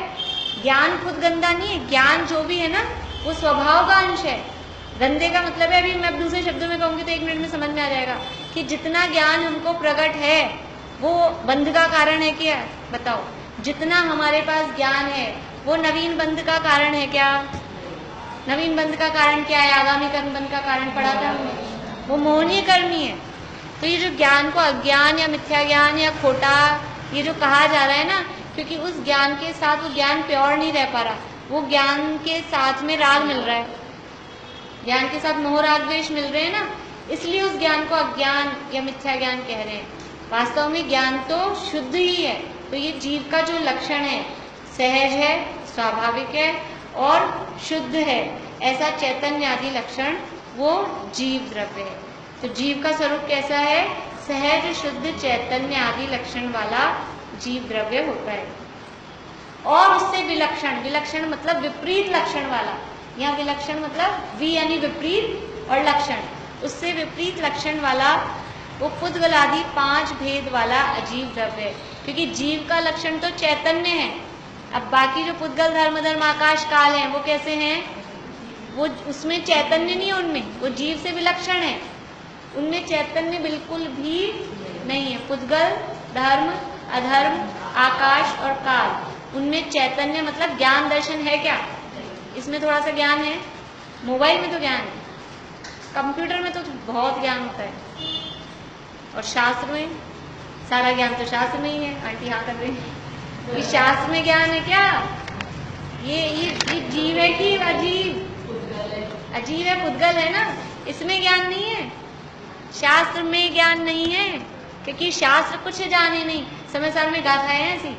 ज्ञान खुद गंदा नहीं है। ज्ञान जो भी है ना वो स्वभाव का अंश है। गंदे का मतलब है, अभी मैं दूसरे शब्दों में कहूंगी तो 1 मिनट में समझ में आ जाएगा कि जितना ज्ञान हमको प्रकट है वो बंध का कारण है क्या? बताओ, जितना हमारे पास ज्ञान है वो नवीन बंध का कारण है क्या? नवीन बंध का कारण क्या है? आगामी कर्म बंध का कारण पढ़ा था हमने, वो मोहनीय कर्म ही है। तो ये जो ज्ञान को अज्ञान या मिथ्या ज्ञान या खोटा ये जो कहा जा रहा है ना, क्योंकि उस ज्ञान के साथ वो ज्ञान प्योर नहीं रह पा रहा, वो ज्ञान के साथ में राग मिल रहा है, ज्ञान के साथ मोह राग द्वेष मिल रहे हैं ना, इसलिए उस ज्ञान को अज्ञान या मिथ्या ज्ञान कह रहे हैं। वास्तव में ज्ञान तो शुद्ध ही है। तो ये जीव का जो लक्षण है, सहज है, स्वाभाविक है और शुद्ध है, ऐसा चैतन्य आदि लक्षण वो जीव द्रव्य है। तो जीव का स्वरूप कैसा है? सहज शुद्ध चैतन्य आदि लक्षण वाला जीव द्रव्य होता है। और उससे विलक्षण, विलक्षण मतलब विपरीत लक्षण वाला। यहाँ विलक्षण मतलब वि यानी विपरीत और लक्षण, उससे विपरीत लक्षण वाला वो पुद्गलादि 5 भेद वाला अजीव द्रव्य है। क्योंकि जीव का लक्षण तो चैतन्य है। अब बाकी जो पुद्गल धर्म आकाश काल हैं वो कैसे हैं? वो उसमें चैतन्य नहीं है, उनमें वो जीव से विलक्षण है। उनमें चैतन्य बिल्कुल भी नहीं है। पुद्गल, धर्म, अधर्म, आकाश और काल, उनमें चैतन्य मतलब ज्ञान दर्शन है क्या? इसमें थोड़ा सा ज्ञान है, मोबाइल में तो ज्ञान है, कंप्यूटर में तो बहुत ज्ञान होता है, और शास्त्र में सारा ज्ञान तो शास्त्र में ही है। आंटी हाँ कर रही है, इस शास्त्र में ज्ञान है क्या? ये जीव है कि अजीब? अजीब है, पुद्गल है ना, इसमें ज्ञान नहीं है, शास्त्र में ज्ञान नहीं है, क्योंकि शास्त्र कुछ जाने नहीं। समय साल में गाथाएं हैं ऐसी,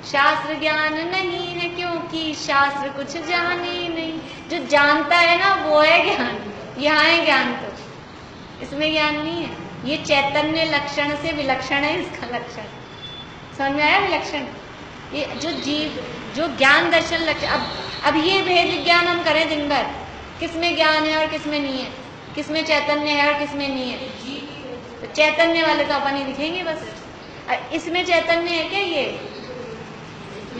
शास्त्र ज्ञान नहीं है क्योंकि शास्त्र कुछ जाने नहीं। जो जानता है ना वो है ज्ञान, यहाँ है ज्ञान, तो इसमें ज्ञान नहीं है। ये चैतन्य लक्षण से विलक्षण है इसका लक्षण, समझ में आया? विलक्षण, ये जो जीव, जो ज्ञान दर्शन लक्षण। अब ये भेद ज्ञान हम करें दिन भर, किसमें ज्ञान है और किसमें नहीं है, किसमें चैतन्य है और किसमें नहीं है, तो चैतन्य वाले तो अपन ही दिखेंगे बस। इसमें चैतन्य है क्या?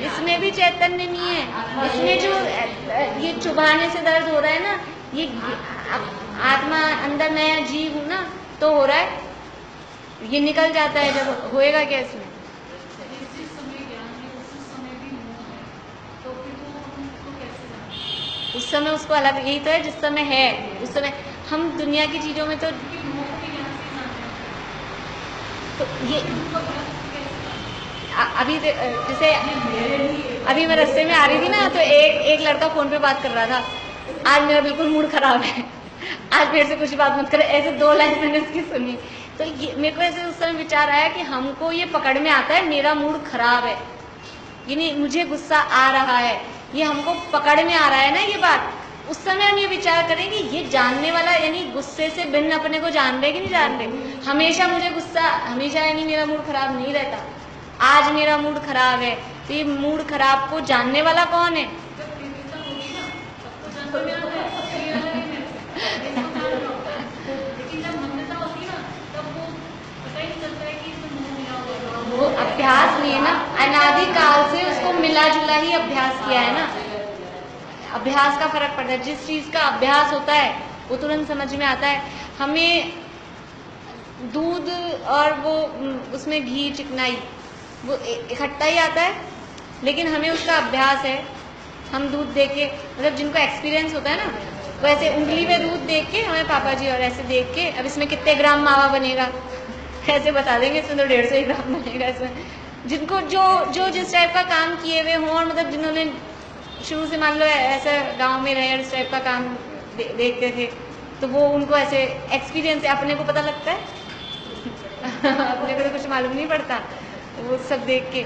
इसमें भी चैतन्य नहीं है। इसमें जो ये चुभाने से दर्द हो रहा है ना, ये आत्मा अंदर नया जीव हूं ना तो हो रहा है, ये निकल जाता है जब होएगा क्या इसमें? उस समय उसको अलग, यही तो है जिस समय है, उस समय हम दुनिया की चीजों में तो ये अभी जैसे अभी मैं रास्ते में आ रही थी ना, तो एक लड़का फोन पे बात कर रहा था, आज मेरा बिल्कुल मूड खराब है, आज मेरे से कुछ बात मत करे, ऐसे 2 लाइन मैंने उसकी सुनी। तो ये मेरे को ऐसे उस समय विचार आया कि हमको ये पकड़ में आता है मेरा मूड खराब है, यानी मुझे गुस्सा आ रहा है, ये हमको पकड़ में आ रहा है ना ये बात। उस समय हम ये विचार करें कि ये जानने वाला यानी गुस्से से भिन्न अपने को जान रहे कि नहीं जान रहे। हमेशा मुझे गुस्सा, हमेशा यानी मेरा मूड खराब नहीं रहता, आज मेरा मूड खराब है, तो ये मूड खराब को जानने वाला कौन है? वो अभ्यास नहीं है ना, अनादि काल से उसको मिला जुला ही अभ्यास किया है ना। अभ्यास का फर्क पड़ता है, जिस चीज का अभ्यास होता है वो तुरंत समझ में आता है। हमें दूध और वो उसमें घी चिकनाई वो इकट्ठा ही आता है, लेकिन हमें उसका अभ्यास है। हम दूध देख के, मतलब जिनको एक्सपीरियंस होता है ना, वो ऐसे उंगली में दूध देख के, हमें पापा जी और ऐसे देख के, अब इसमें कितने ग्राम मावा बनेगा ऐसे बता देंगे, इसमें तो 150 ग्राम बनेगा इसमें। जिनको जो जिस टाइप का काम किए हुए हों, और मतलब जिन्होंने शुरू से मान लो ऐसा गांव में रहे और इस टाइप का काम देखते थे, तो वो उनको ऐसे एक्सपीरियंस है, अपने को पता लगता है अपने को तो कुछ मालूम नहीं पड़ता। वो सब देख के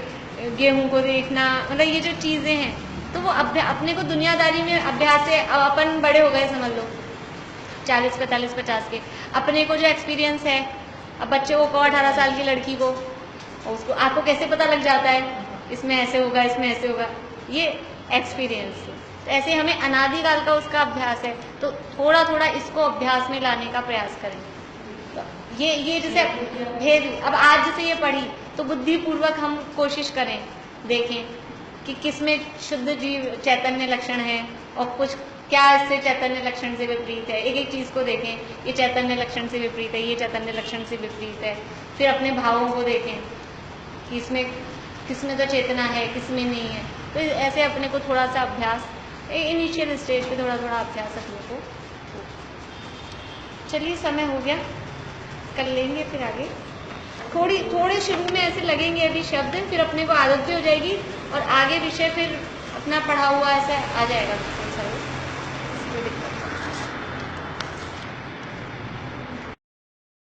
गेहूं को देखना, मतलब ये जो चीजें हैं, तो वो अपने को दुनियादारी में अभ्यास है। अब अपन बड़े हो गए समझ लो 40, 45, 50 के, अपने को जो एक्सपीरियंस है, अब बच्चे को 18 साल की लड़की को, उसको आपको कैसे पता लग जाता है इसमें ऐसे होगा, इसमें ऐसे होगा, ये एक्सपीरियंस। तो ऐसे हमें अनादिकाल का उसका अभ्यास है, तो थोड़ा थोड़ा इसको अभ्यास में लाने का प्रयास करें। तो ये जैसे भेद, अब आज जैसे ये पढ़ी तो बुद्धिपूर्वक हम कोशिश करें, देखें कि किसमें शुद्ध जीव चैतन्य लक्षण है और कुछ क्या इससे चैतन्य लक्षण से विपरीत है। एक एक चीज को देखें, ये चैतन्य लक्षण से विपरीत है, ये चैतन्य लक्षण से विपरीत है। फिर अपने भावों को देखें कि इसमें किसमें तो चेतना है, किसमें नहीं है। तो ऐसे अपने को थोड़ा सा अभ्यास, इनिशियल स्टेज पे थोड़ा थोड़ा अभ्यास अपने को। चलिए समय हो गया, कर लेंगे फिर आगे। थोड़े शुरू में ऐसे लगेंगे अभी शब्द, फिर अपने को आदत भी हो जाएगी और आगे विषय फिर अपना पढ़ा हुआ ऐसा आ जाएगा।